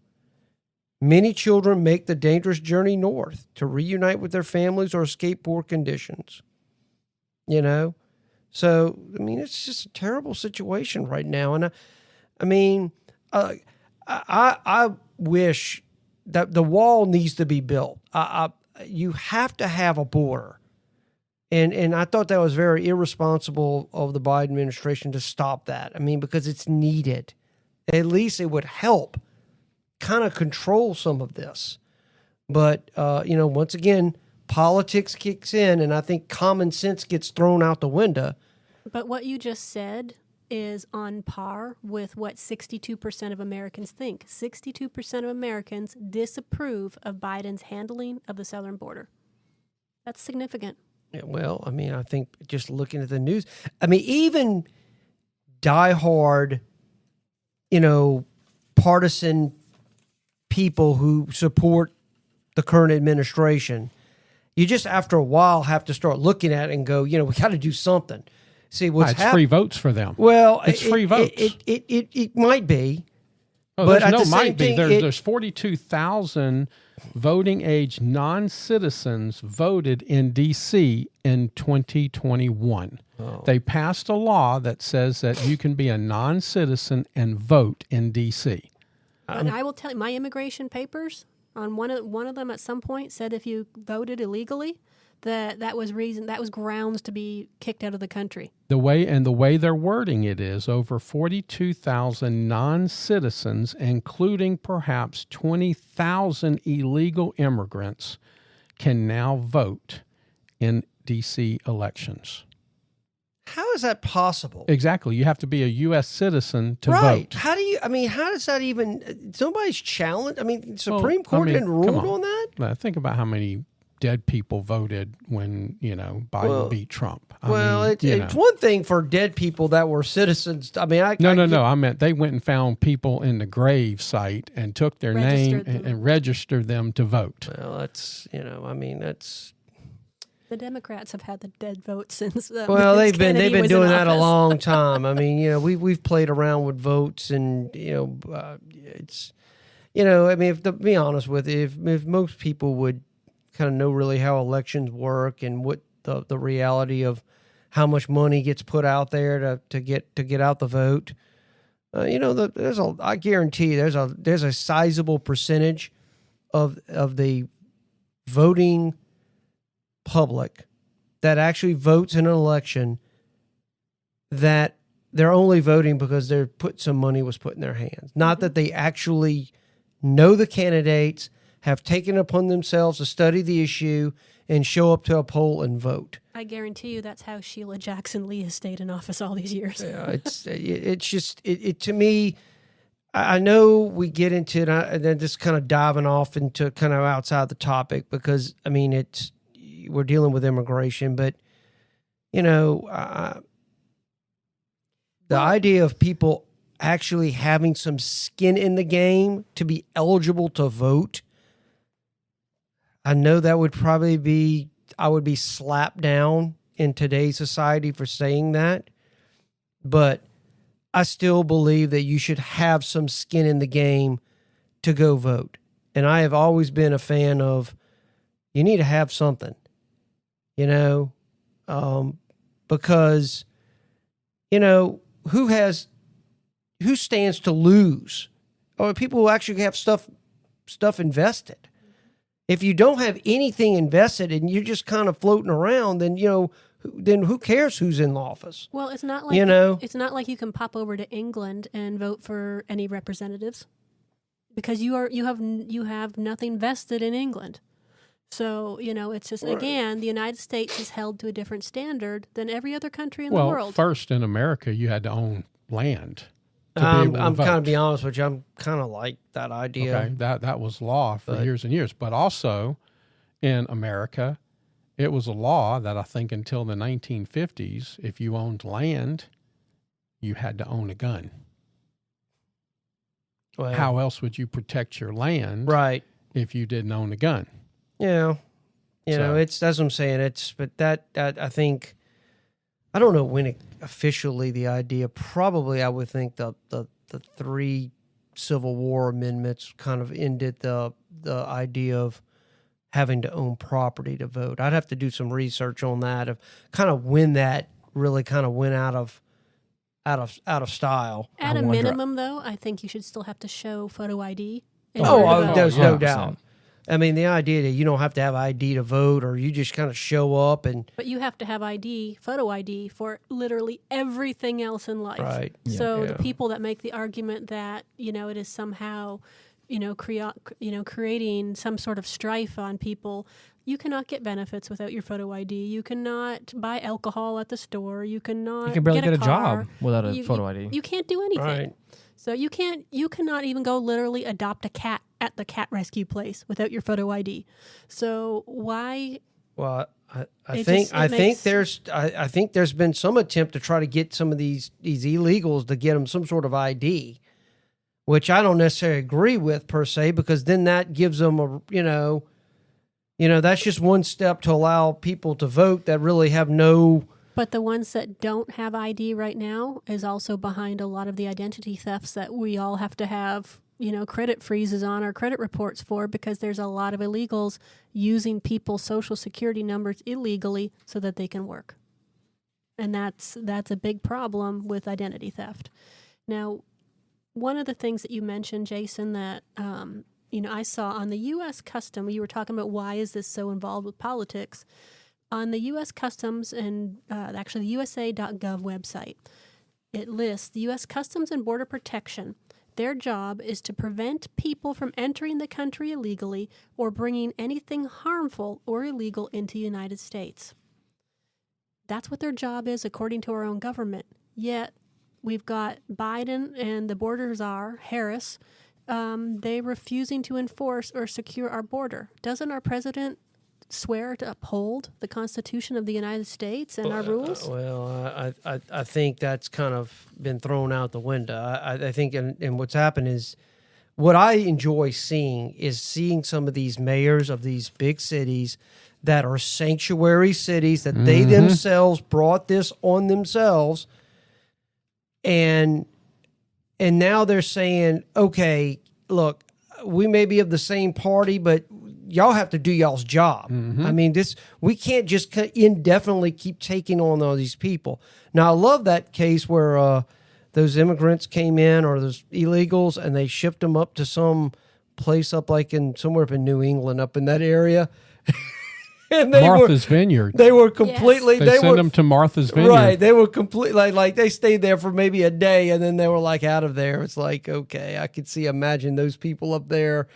Many children make the dangerous journey north to reunite with their families or escape poor conditions. So, it's just a terrible situation right now. And I wish that the wall needs to be built. You have to have a border. And I thought that was very irresponsible of the Biden administration to stop that. Because it's needed. At least it would help kind of control some of this. But, once again, politics kicks in, and I think common sense gets thrown out the window. But what you just said is on par with what 62% of Americans think. 62% of Americans disapprove of Biden's handling of the southern border. That's significant. Yeah, well, I think just looking at the news, even diehard, partisan people who support the current administration, you just after a while have to start looking at it and go, we got to do something. See what's it's free votes for them. Well, it's free votes. It might be. Oh, but there's might be. There's 42,000 voting age non-citizens voted in D.C. in 2021. Oh. They passed a law that says that you can be a non-citizen and vote in D.C. And I will tell you, my immigration papers on one of them at some point said if you voted illegally, that was grounds to be kicked out of the country. The way they're wording it is over 42,000 non-citizens, including perhaps 20,000 illegal immigrants, can now vote in D.C. elections. How is that possible? Exactly. You have to be a U.S. citizen to vote. How how does that even, somebody's challenged? Supreme Court didn't rule on that? Think about how many dead people voted when, Biden beat Trump. It's one thing for dead people that were citizens. I mean, No. I meant they went and found people in the grave site and took their name and registered them to vote. Well, that's, that's... The Democrats have had the dead vote since. Well, they've been doing that a long time. I mean, we've played around with votes, and it's, I mean, to be honest with you, if most people would kind of know really how elections work and what the reality of how much money gets put out there to get out the vote, I guarantee there's a sizable percentage of the voting public that actually votes in an election that they're only voting because some money was put in their hands. Not that they actually know the candidates, have taken upon themselves to study the issue and show up to a poll and vote. I guarantee you that's how Sheila Jackson Lee has stayed in office all these years. Yeah, it's just to me, I know we get into it and then just kind of diving off into kind of outside the topic because, I mean, we're dealing with immigration, but, the idea of people actually having some skin in the game to be eligible to vote, I know that would probably be, I would be slapped down in today's society for saying that, but I still believe that you should have some skin in the game to go vote. And I have always been a fan of, you need to have something, because, who stands to lose? Or people who actually have stuff invested. If you don't have anything invested and you're just kind of floating around, then who cares who's in office? Well, it's not like it's not like you can pop over to England and vote for any representatives because you have nothing vested in England. So, it's just, again, the United States is held to a different standard than every other country in the world. Well, first in America, you had to own land. I'm kind of be honest with you. I'm kind of like that idea. Okay, that was law for years and years. But also in America, it was a law that I think until the 1950s, if you owned land, you had to own a gun. Well, how else would you protect your land if you didn't own a gun? Yeah. That's what I'm saying. But that I think, I don't know when officially the idea, probably I would think the 3 Civil War amendments kind of ended the idea of having to own property to vote. I'd have to do some research on that of kind of when that really kind of went out of style. At a minimum, though, I think you should still have to show photo ID. There's no doubt. I mean, the idea that you don't have to have ID to vote, or you just kind of show up and... But you have to have ID, photo ID, for literally everything else in life. Right. So the people that make the argument that, it is somehow, creating some sort of strife on people, you cannot get benefits without your photo ID. You cannot buy alcohol at the store. You cannot You can barely get a car. job without a photo ID. You can't do anything. Right. So you cannot even go literally adopt a cat at the cat rescue place without your photo ID. So why? Well, I think there's been some attempt to try to get some of these illegals to get them some sort of ID, which I don't necessarily agree with per se, because then that gives them that's just one step to allow people to vote that really have no. But the ones that don't have ID right now is also behind a lot of the identity thefts that we all have to have, credit freezes on our credit reports for, because there's a lot of illegals using people's social security numbers illegally so that they can work. And that's a big problem with identity theft. Now, one of the things that you mentioned, Jason, that I saw on the U.S. Custom, you were talking about why is this so involved with politics. On the U.S. Customs and actually the USA.gov website, it lists the U.S. Customs and Border Protection. Their job is to prevent people from entering the country illegally or bringing anything harmful or illegal into the United States. That's what their job is, according to our own government. Yet, we've got Biden and the border czar, Harris, they refusing to enforce or secure our border. Doesn't our president swear to uphold the Constitution of the United States and our rules? I think that's kind of been thrown out the window. I think, and what's happened is, what I enjoy seeing is seeing some of these mayors of these big cities that are sanctuary cities, that they themselves brought this on themselves, and now they're saying, okay, look, we may be of the same party, but y'all have to do y'all's job. I mean, we can't just indefinitely keep taking on all these people. Now, I love that case where those immigrants came in, or those illegals, and they shipped them up to some place up like somewhere up in New England, up in that area. And Martha's Vineyard. They were completely. Yes. They sent them to Martha's Vineyard. Right. They were completely like they stayed there for maybe a day, and then they were like out of there. It's like, okay, I could imagine those people up there.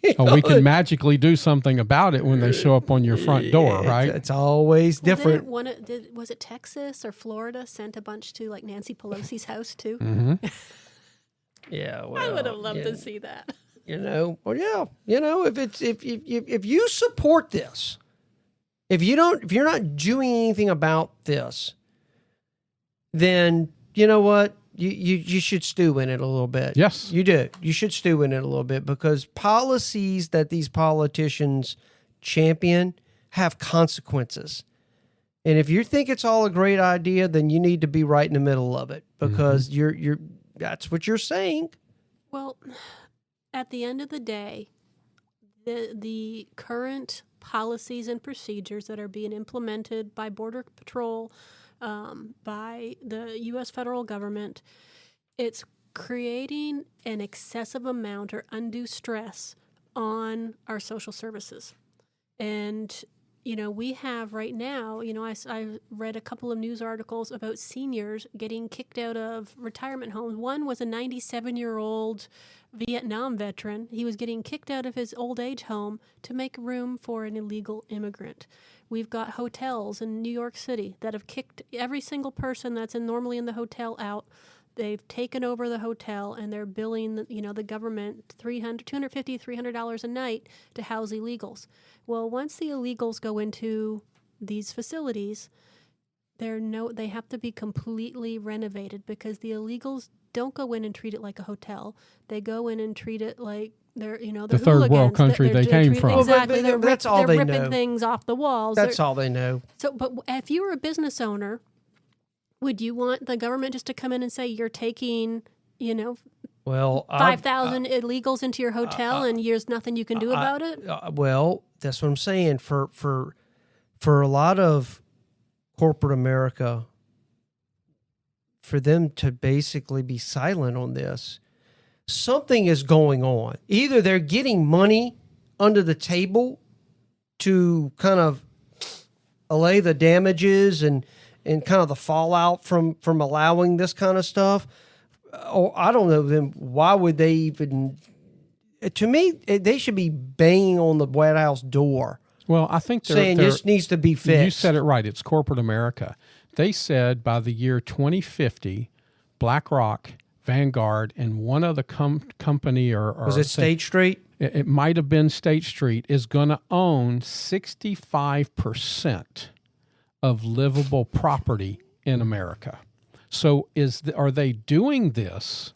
We can magically do something about it when they show up on your front door, right? It's always different. Was it Texas or Florida sent a bunch to like Nancy Pelosi's house too? Yeah, well, I would have loved to see that. If you support this, if you're not doing anything about this, then you know what? You should stew in it a little bit. Yes. You do. You should stew in it a little bit, because policies that these politicians champion have consequences. And if you think it's all a great idea, then you need to be right in the middle of it, because that's what you're saying. Well, at the end of the day, the current policies and procedures that are being implemented by Border Patrol, by the U.S. federal government, it's creating an excessive amount or undue stress on our social services. And, we have right now, I read a couple of news articles about seniors getting kicked out of retirement homes. One was a 97-year-old Vietnam veteran. He was getting kicked out of his old age home to make room for an illegal immigrant. We've got hotels in New York City that have kicked every single person that's normally in the hotel out. They've taken over the hotel, and they're billing the government $250, $300 a night to house illegals. Well, once the illegals go into these facilities, they have to be completely renovated, because the illegals don't go in and treat it like a hotel. They go in and treat it like they're the third world country they came from. Exactly. Well, that's all they ripping know. things off the walls. That's all they know. So, but if you were a business owner, would you want the government just to come in and say you're taking, 5,000 illegals into your hotel and there's nothing you can do about it? Well, that's what I'm saying. For a lot of corporate America, for them to basically be silent on this, something is going on. Either they're getting money under the table to kind of allay the damages and kind of the fallout from allowing this kind of stuff. Or I don't know, then why would they even? To me, they should be banging on the White House door. Well, I think saying this needs to be fixed. You said it right. It's corporate America. They said by the year 2050, BlackRock, Vanguard, and one other company was it State Street? It might have been State Street, is going to own 65% of livable property in America. So are they doing this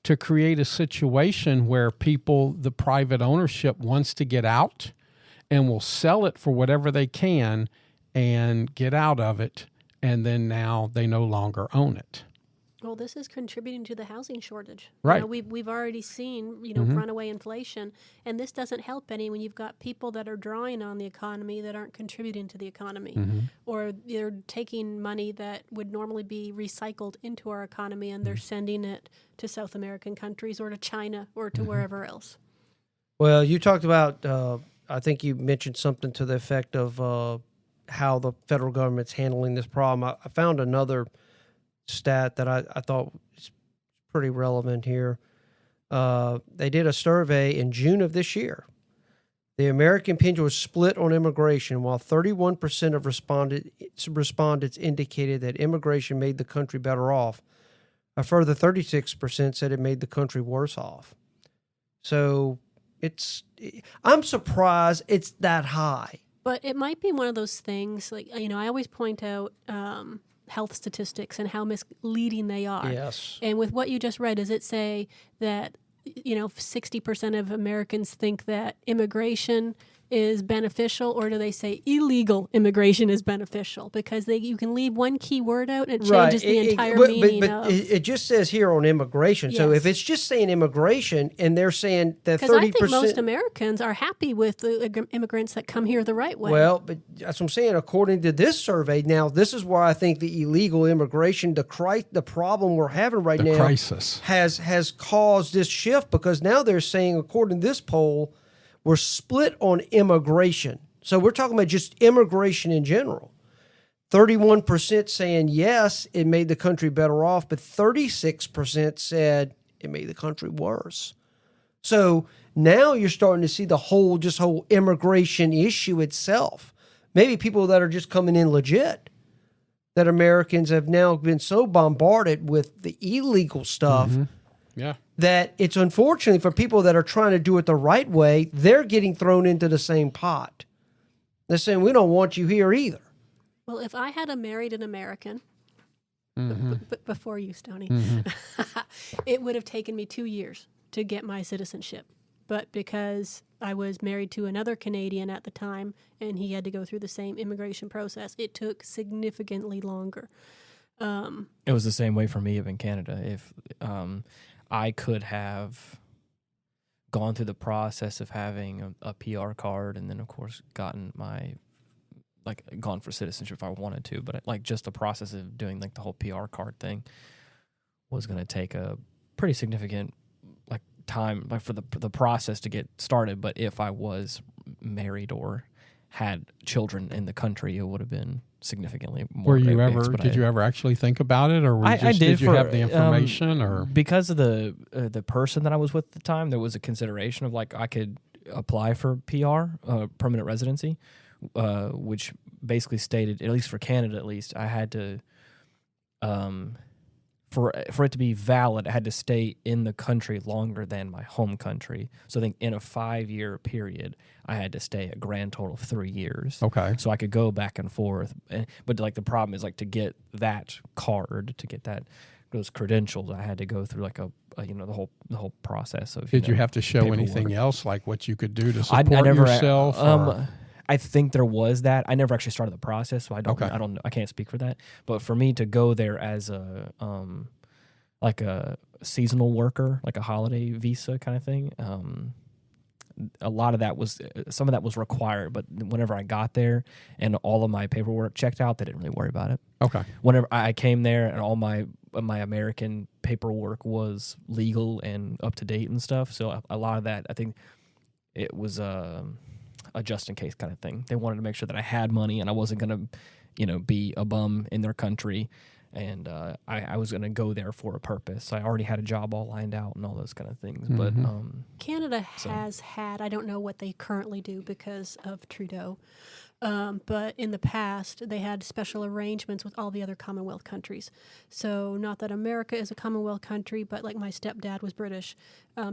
to create a situation where the private ownership wants to get out and will sell it for whatever they can and get out of it, and then now they no longer own it? Well, this is contributing to the housing shortage. Right. We've already seen, runaway inflation, and this doesn't help any when you've got people that are drawing on the economy that aren't contributing to the economy, or they're taking money that would normally be recycled into our economy, and they're sending it to South American countries or to China or to wherever else. Well, you talked about, I think you mentioned something to the effect of how the federal government's handling this problem. I found another stat that I thought was pretty relevant here. They did a survey in June of this year. The American opinion was split on immigration, while 31% of respondents indicated that immigration made the country better off. A further 36% said it made the country worse off. So I'm surprised it's that high. But it might be one of those things, like, I always point out health statistics and how misleading they are. Yes. And with what you just read, does it say that, 60% of Americans think that immigration is beneficial, or do they say illegal immigration is beneficial? Because you can leave one key word out and it changes the entire meaning of... It just says here on immigration. So if it's just saying immigration and they're saying that 30%... Because I think most Americans are happy with the immigrants that come here the right way. Well, but that's what I'm saying. According to this survey, now this is why I think the illegal immigration, the problem we're having right now... crisis. ...has caused this shift, because now they're saying, according to this poll... we're split on immigration. So we're talking about just immigration in general. 31% saying yes, it made the country better off, but 36% said it made the country worse. So now you're starting to see the whole immigration issue itself. Maybe people that are just coming in legit, that Americans have now been so bombarded with the illegal stuff. Mm-hmm. Yeah. That it's unfortunately for people that are trying to do it the right way, they're getting thrown into the same pot. They're saying, we don't want you here either. Well, if I had married an American, before you, Stoney, it would have taken me 2 years to get my citizenship. But because I was married to another Canadian at the time, and he had to go through the same immigration process, it took significantly longer. It was the same way for me in Canada. If I could have gone through the process of having a PR card, and then of course gone for citizenship if I wanted to, but just the process of doing the whole PR card thing was going to take a pretty significant time for the process to get started. But if I was married or had children in the country, it would have been significantly more. Did you ever actually think about it, or did you have the information, or because of the person that I was with at the time, there was a consideration of I could apply for PR, permanent residency, which basically stated, at least for Canada, I had to for it to be valid, I had to stay in the country longer than my home country. So I think in a 5-year period, I had to stay a grand total of 3 years. Okay. So I could go back and forth. But the problem is to get that card, to get those credentials, I had to go through the whole process of. Did you have to show paperwork. Anything else, like what you could do to support yourself? I think there was that. I never actually started the process, so I don't. Okay. I can't speak for that. But for me to go there as a seasonal worker, like a holiday visa kind of thing, a lot of that was some of that was required. But whenever I got there and all of my paperwork checked out, they didn't really worry about it. Okay. Whenever I came there and all my American paperwork was legal and up to date and stuff, so a lot of that, I think it was a just in case kind of thing. They wanted to make sure that I had money and I wasn't going to, be a bum in their country, and I was going to go there for a purpose. I already had a job all lined out and all those kind of things. Mm-hmm. But Canada has had, I don't know what they currently do because of Trudeau, but in the past they had special arrangements with all the other Commonwealth countries. So not that America is a Commonwealth country, but my stepdad was British.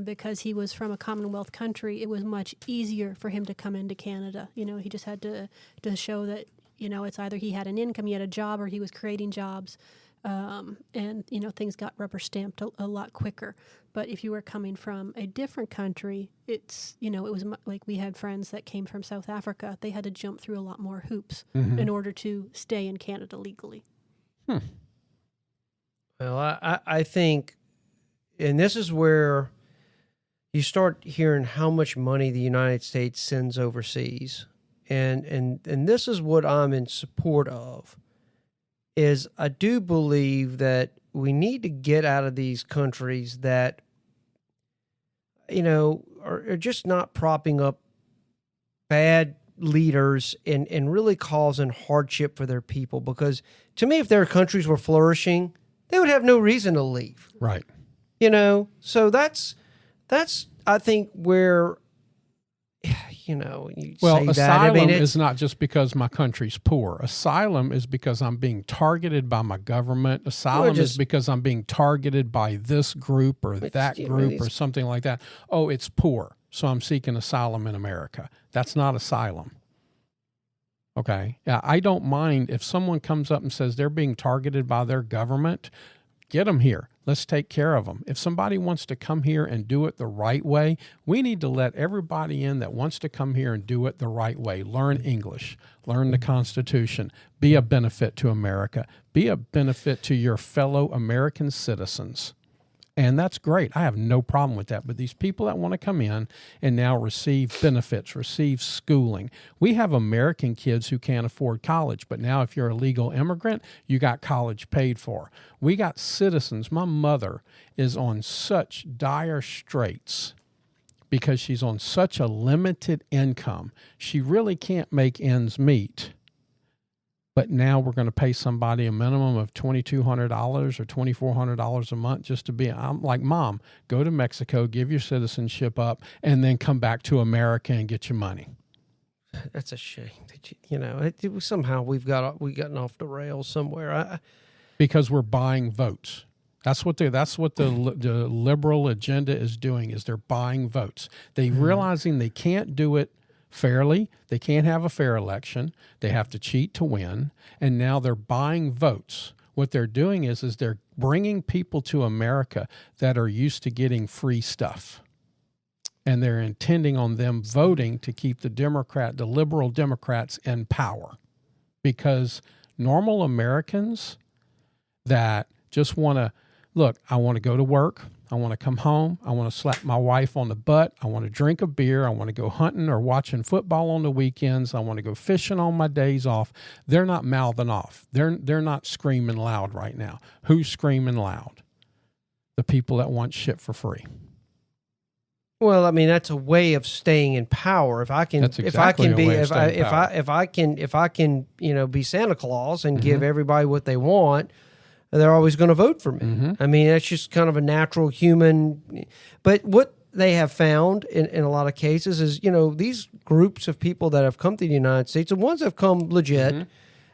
Because he was from a Commonwealth country, it was much easier for him to come into Canada. He just had to show that, it's either he had an income, he had a job, or he was creating jobs. And things got rubber stamped a lot quicker. But if you were coming from a different country, it's, it was we had friends that came from South Africa. They had to jump through a lot more hoops in order to stay in Canada legally. Well, I think, and this is where you start hearing how much money the United States sends overseas. And this is what I'm in support of, is I do believe that we need to get out of these countries that, are just not propping up bad leaders and really causing hardship for their people. Because to me, if their countries were flourishing, they would have no reason to leave. Right. So that's I think where, you say that. Asylum is not just because my country's poor. Asylum is because I'm being targeted by my government. Asylum is because I'm being targeted by this group or that group or something like that. Oh, it's poor, so I'm seeking asylum in America. That's not asylum. Okay. Yeah, I don't mind if someone comes up and says they're being targeted by their government. Get them here. Let's take care of them. If somebody wants to come here and do it the right way, we need to let everybody in that wants to come here and do it the right way. Learn English, learn the Constitution, be a benefit to America, be a benefit to your fellow American citizens. And that's great. I have no problem with that. But these people that want to come in and now receive benefits, receive schooling. We have American kids who can't afford college, but now if you're a legal immigrant, you got college paid for. We got citizens. My mother is on such dire straits because she's on such a limited income. She really can't make ends meet. But now we're going to pay somebody a minimum of $2,200 or $2,400 a month just to be. I'm like, Mom, go to Mexico, give your citizenship up, and then come back to America and get your money. That's a shame. Somehow we've gotten off the rails somewhere. Because we're buying votes. That's what the liberal agenda is doing. Is they're buying votes. They realizing they can't do it fairly. They can't have a fair election. They have to cheat to win. And now they're buying votes. What they're doing is they're bringing people to America that are used to getting free stuff. And they're intending on them voting to keep the liberal Democrats in power. Because normal Americans that just want to, look, I want to go to work. I want to come home. I want to slap my wife on the butt. I want to drink a beer. I want to go hunting or watching football on the weekends. I want to go fishing on my days off. They're not mouthing off. They're not screaming loud right now. Who's screaming loud? The people that want shit for free. Well, I mean, that's a way of staying in power. If I can, That's exactly if I can, be Santa Claus and give everybody what they want, they're always going to vote for me. Mm-hmm. I mean, that's just kind of a natural human. But what they have found in a lot of cases is, these groups of people that have come to the United States, the ones that have come legit,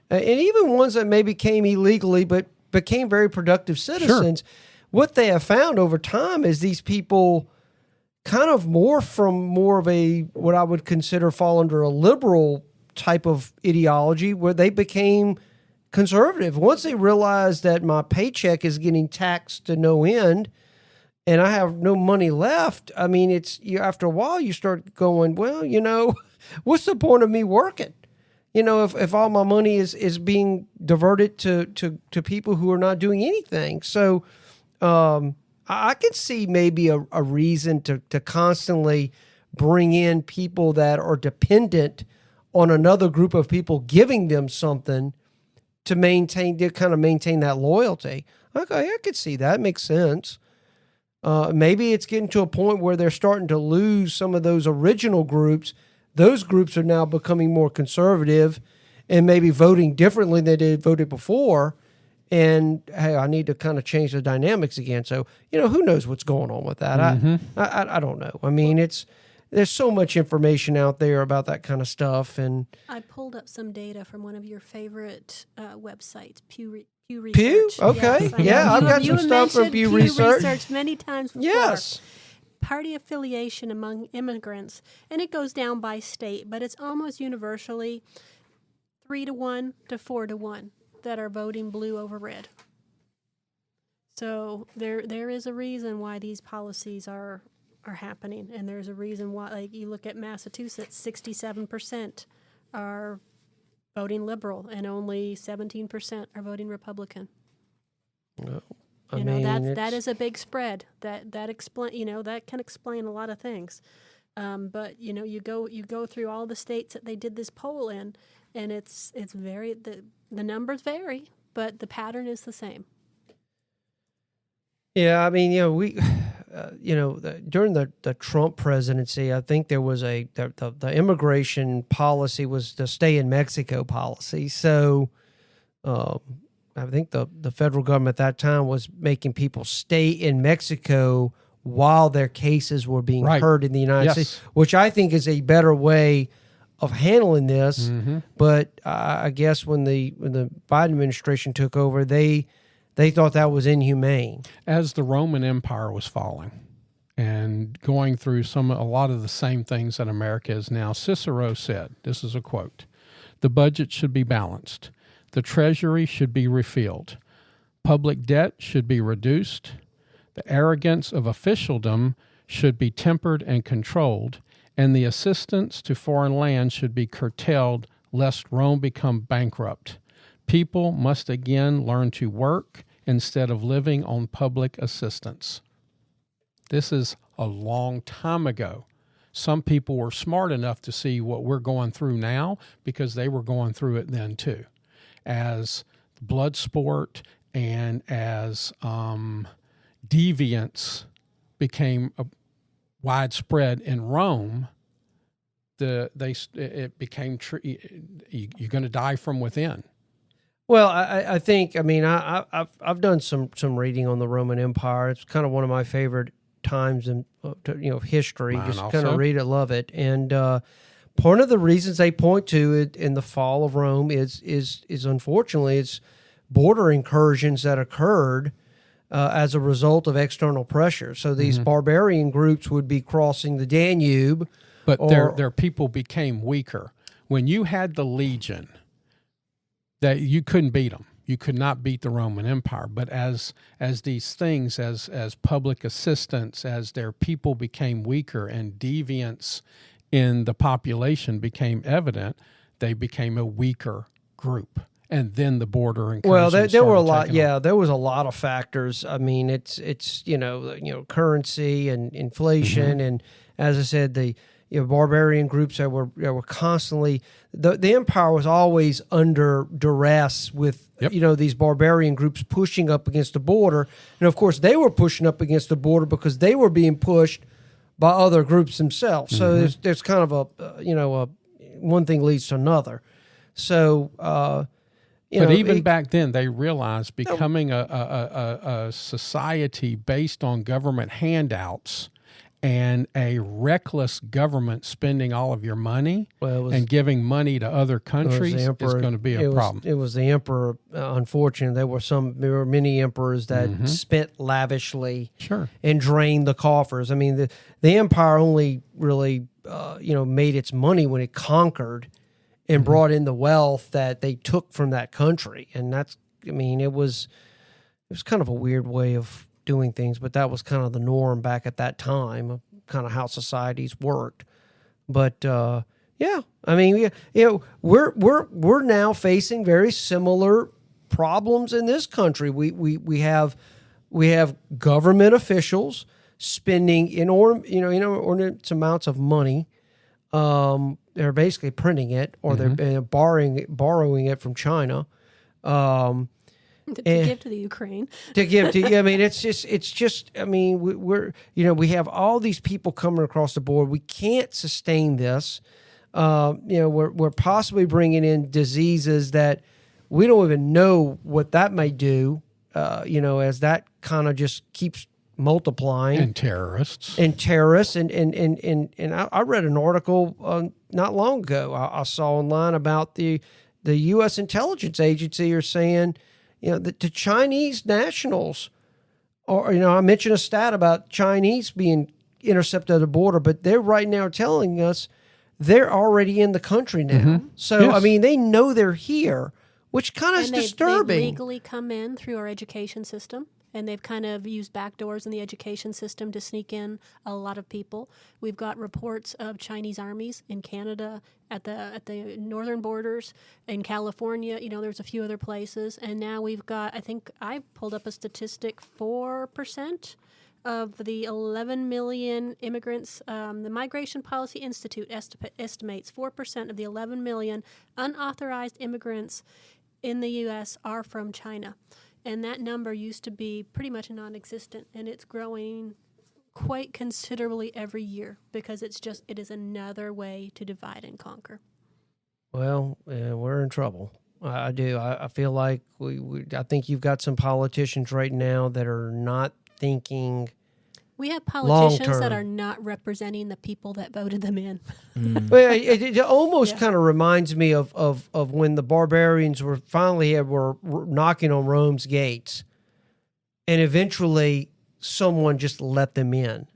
and even ones that maybe came illegally but became very productive citizens, what they have found over time is these people kind of morph from more of a, what I would consider fall under a liberal type of ideology, where they became conservative. Once they realize that my paycheck is getting taxed to no end and I have no money left, I mean, after a while you start going, well, what's the point of me working? If all my money is being diverted to people who are not doing anything. So I could see maybe a reason to constantly bring in people that are dependent on another group of people giving them something to maintain that loyalty. Okay, I could see that. Makes sense. Maybe it's getting to a point where they're starting to lose some of those original groups. Those groups are now becoming more conservative and maybe voting differently than they voted before. And, hey, I need to kind of change the dynamics again. So, who knows what's going on with that? I don't know. I mean, there's so much information out there about that kind of stuff. And I pulled up some data from one of your favorite websites, Pew Research. Pew? Okay. Yes, I've got some stuff from Pew Research. Many times before. Yes. Party affiliation among immigrants, and it goes down by state, but it's almost universally 3-1 to 4-1 that are voting blue over red. So there is a reason why these policies are happening, and there's a reason why, like, you look at Massachusetts, 67% are voting liberal and only 17% are voting Republican. Well, that is a big spread. That can explain a lot of things. But you go through all the states that they did this poll in, and it's very the numbers vary, but the pattern is the same. Yeah, I mean, we, during the Trump presidency, I think there was the immigration policy was the stay in Mexico policy. So, I think the federal government at that time was making people stay in Mexico while their cases were being heard in the United States, which I think is a better way of handling this. Mm-hmm. But I guess when the Biden administration took over, they thought that was inhumane. As the Roman Empire was falling and going through a lot of the same things that America is now, Cicero said, this is a quote, The budget should be balanced. The treasury should be refilled. Public debt should be reduced. The arrogance of officialdom should be tempered and controlled, and the assistance to foreign lands should be curtailed lest Rome become bankrupt. People must again learn to work instead of living on public assistance. This is a long time ago. Some people were smart enough to see what we're going through now because they were going through it then too. As blood sport and as deviance became widespread in Rome, it became you're going to die from within. Well, I think, I mean, I've done some reading on the Roman Empire. It's kind of one of my favorite times in history. Mine just also. kind of read it, love it. And part of the reasons they point to it in the fall of Rome is unfortunately it's border incursions that occurred as a result of external pressure. So these barbarian groups would be crossing the Danube, but their people became weaker. When you had the legion, that you couldn't beat them. You could not beat the Roman Empire. But as these things, as public assistance, as their people became weaker and deviance in the population became evident, they became a weaker group. And then the border incursions. Well, there were a lot. taking Yeah, off. there was a lot of factors. I mean, it's currency and inflation, and as I said, the barbarian groups that were constantly the empire was always under duress with these barbarian groups pushing up against the border, and of course they were pushing up against the border because they were being pushed by other groups themselves. So there's kind of a one thing leads to another. So. But even back then, they realized becoming a society based on government handouts and a reckless government spending all of your money and giving money to other countries is going to be a problem. It was the emperor. Unfortunately, there were many emperors that spent lavishly and drained the coffers. I mean, the empire only really made its money when it conquered and brought in the wealth that they took from that country. And it was kind of a weird way of doing things, but that was kind of the norm back at that time of kind of how societies worked. But we're now facing very similar problems in this country. We have government officials spending inordinate amounts of money. They're basically printing it, or they're borrowing it from China. To give to the Ukraine. We have all these people coming across the board. We can't sustain this. We're possibly bringing in diseases that we don't even know what that may do. As that kind of just keeps multiplying. And terrorists. And I read an article not long ago. I saw online about the U.S. intelligence agency are saying, that the Chinese nationals, I mentioned a stat about Chinese being intercepted at the border, but they're right now telling us they're already in the country now. So, yes. They know they're here, which kind of is disturbing. They legally come in through our education system. And they've kind of used backdoors in the education system to sneak in a lot of people. We've got reports of Chinese armies in Canada at the northern borders, in California. There's a few other places. And now we've got, I think I pulled up a statistic, 4% of the 11 million immigrants. The Migration Policy Institute estimates 4% of the 11 million unauthorized immigrants in the U.S. are from China. And that number used to be pretty much non-existent, and it's growing quite considerably every year because it is another way to divide and conquer. Well, we're in trouble. I do. I feel like I think you've got some politicians right now that are not thinking. We have politicians that are not representing the people that voted them in. Well, it almost kind of reminds me of when the barbarians were knocking on Rome's gates, and eventually someone just let them in.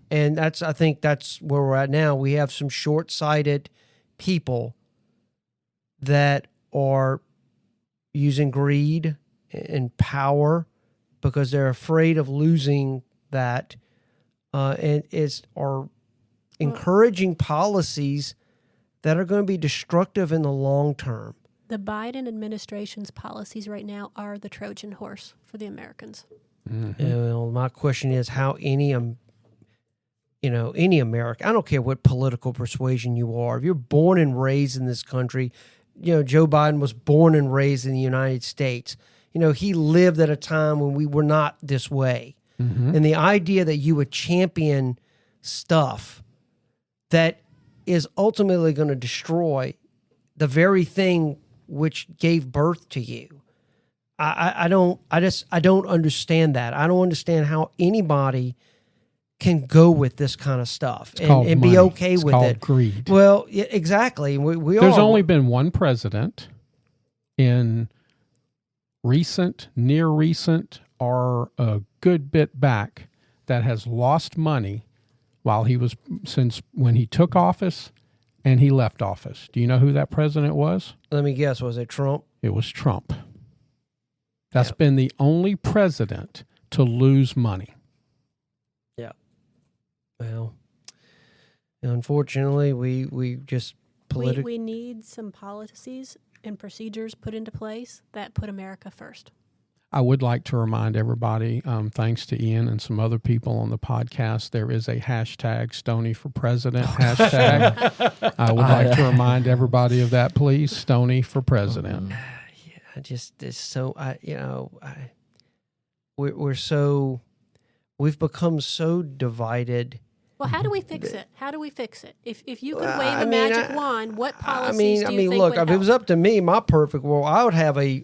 And I think that's where we're at now. We have some short-sighted people that are using greed and power because they're afraid of losing that, and are encouraging policies that are going to be destructive in the long term. The Biden administration's policies right now are the Trojan horse for the Americans. Mm-hmm. Well, my question is how any American, I don't care what political persuasion you are, if you're born and raised in this country, Joe Biden was born and raised in the United States. He lived at a time when we were not this way. Mm-hmm. And the idea that you would champion stuff that is ultimately going to destroy the very thing which gave birth to you. I don't understand that. I don't understand how anybody can go with this kind of stuff and be okay with it. It's called greed. Well, yeah, exactly. There's only been one president in near recent, or a good bit back that has lost money since when he took office and he left office. Do you know who that president was? Let me guess. Was it Trump? It was Trump. That's been the only president to lose money. Yeah. Well, unfortunately, we just we need some policies and procedures put into place that put America first. I would like to remind everybody, thanks to Ian and some other people on the podcast, there is a hashtag Stoney for President hashtag. I would like to remind everybody of that, please. Stoney for President. We've become so divided. Well, how do we fix it? If you could wave a magic wand, what policies do you think would help? If it was up to me, my perfect world, I would have a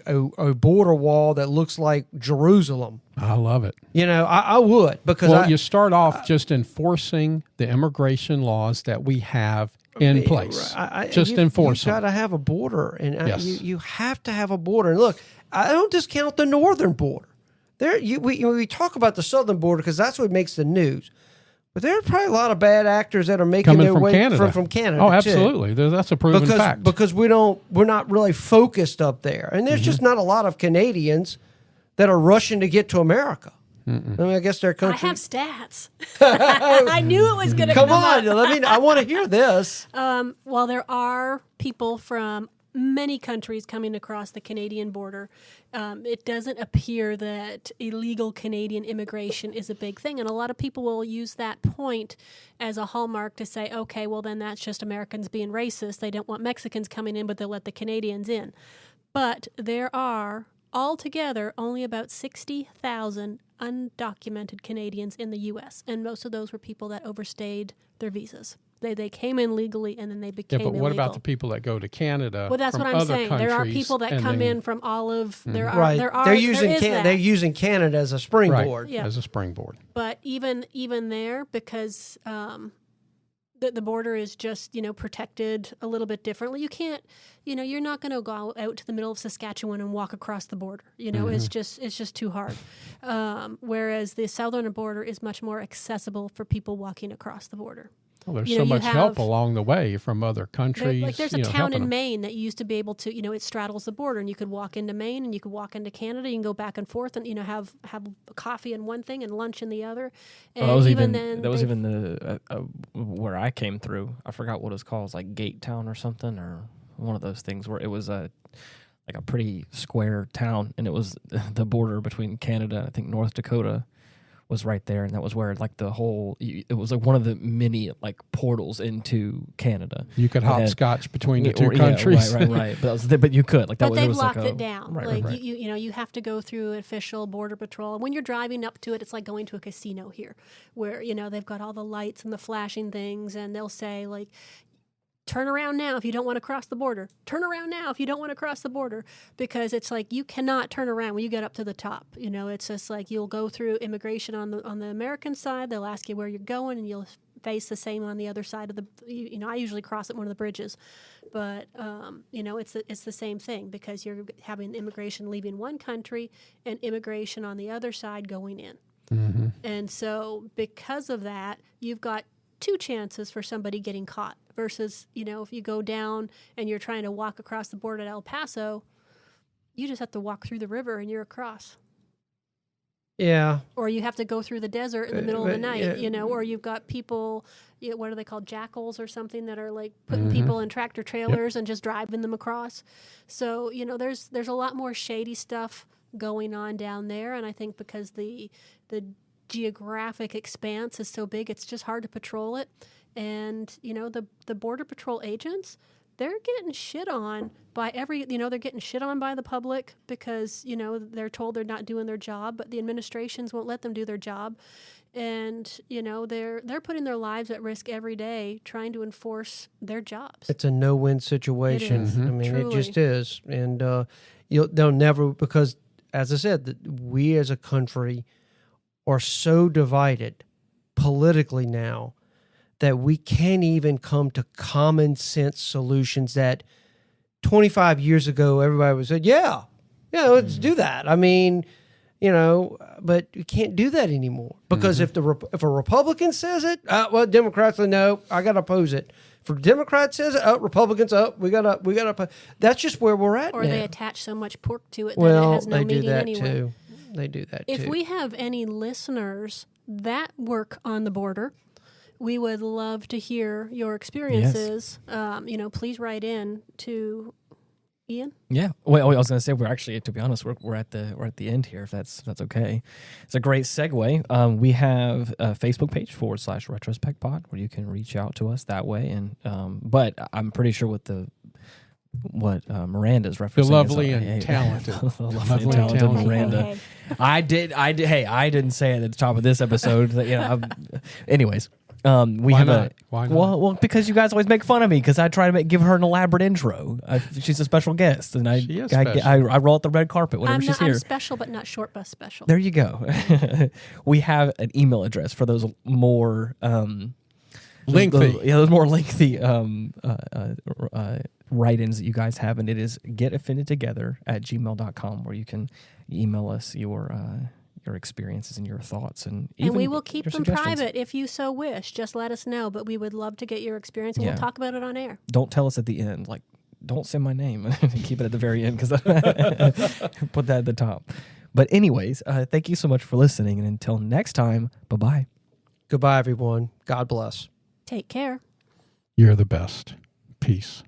border wall that looks like Jerusalem. I love it. I would, because you start off just enforcing the immigration laws that we have in place. Enforce them. You've got to have a border, and yes. You have to have a border. And look, I don't discount the northern border. We talk about the southern border because that's what makes the news. But there are probably a lot of bad actors that are making their way from Canada. Oh, absolutely. That's a proven fact. Because we're not really focused up there. And there's just not a lot of Canadians that are rushing to get to America. Mm-mm. I mean, I guess their country. I have stats. I knew it was going to come on. I want to hear this. Well, there are people from many countries coming across the Canadian border. It doesn't appear that illegal Canadian immigration is a big thing. And a lot of people will use that point as a hallmark to say, okay, well, then that's just Americans being racist. They don't want Mexicans coming in, but they'll let the Canadians in. But there are altogether only about 60,000 undocumented Canadians in the U.S., and most of those were people that overstayed their visas. They came in legally, and then they became illegal. Yeah, but what about the people that go to Canada? Well, that's from what I'm other saying. There are people that come in from all of. They're using Canada as a springboard. Right, as a springboard. But even there, because the border is just protected a little bit differently. You can't, you're not going to go out to the middle of Saskatchewan and walk across the border. It's just too hard. Whereas the southern border is much more accessible for people walking across the border. Well, there's so much help along the way from other countries. There's a town in Maine that you used to be able to, it straddles the border, and you could walk into Maine and you could walk into Canada. You can go back and forth and have coffee in one thing and lunch in the other. And that was even the where I came through. I forgot what it's called. It's like Gate Town or something, or one of those things where it was like a pretty square town, and it was the border between Canada and I think North Dakota was right there, and that was where like it was like one of the many like portals into Canada. You could hopscotch between the two countries. Yeah, right. But you could But they've locked it down. You have to go through official border patrol. And when you're driving up to it, it's like going to a casino here, where they've got all the lights and the flashing things, and they'll say like, turn around now if you don't want to cross the border. Turn around now if you don't want to cross the border, because it's like you cannot turn around when you get up to the top. It's just like you'll go through immigration on the American side. They'll ask you where you're going, and you'll face the same on the other side of the. I usually cross at one of the bridges, but it's the same thing, because you're having immigration leaving one country and immigration on the other side going in. Mm-hmm. And so because of that, you've got two chances for somebody getting caught versus, if you go down and you're trying to walk across the border at El Paso, you just have to walk through the river and you're across. Yeah. Or you have to go through the desert in the middle of the night, or you've got people, what are they called, jackals or something, that are like putting people in tractor trailers and just driving them across. So, there's a lot more shady stuff going on down there. And I think because the geographic expanse is so big, it's just hard to patrol it. And, the Border Patrol agents, they're getting shit on by they're getting shit on by the public because, they're told they're not doing their job, but the administrations won't let them do their job. And, they're putting their lives at risk every day trying to enforce their jobs. It's a no-win situation. It is. I mean, Truly. it just is. And they'll never, because as I said, we as a country are so divided politically now that we can't even come to common sense solutions that 25 years ago everybody would say, yeah, let's do that. I mean, but you can't do that anymore because if a Republican says it, well, Democrats say no, I got to oppose it. If a Democrat says it, Republicans, we gotta. That's just where we're at. Or now. they attach so much pork to it that well, it has no they do meaning that anyway. too. They do that too. If we have any listeners that work on the border, we would love to hear your experiences. Yes. Please write in to Ian. Yeah. Well, I was going to say we're actually, to be honest, we're at the end here. If that's okay. It's a great segue. We have a Facebook page /Retrospect Pod where you can reach out to us that way. And but I'm pretty sure with what Miranda's referencing, the lovely and talented, the lovely and talented Miranda. Hey. I didn't say it at the top of this episode. Anyways. We Why have not? Why not? Well, because you guys always make fun of me because I try to give her an elaborate intro. She's a special guest, and She is special. I roll out the red carpet whenever she's here. I'm special, but not short bus special. There you go. We have an email address for those more lengthy. those more lengthy write-ins that you guys have, and it is getoffendedtogether@gmail.com, where you can email us your experiences and your thoughts, and we will keep your them suggestions. private if you so wish. Just let us know, but we would love to get your experience, and we'll talk about it on air. Don't tell us at the end, like, don't say my name. Keep it at the very end, because put that at the top. But anyways, thank you so much for listening, and until next time, bye-bye. Goodbye, everyone. God bless. Take care. You're the best. Peace.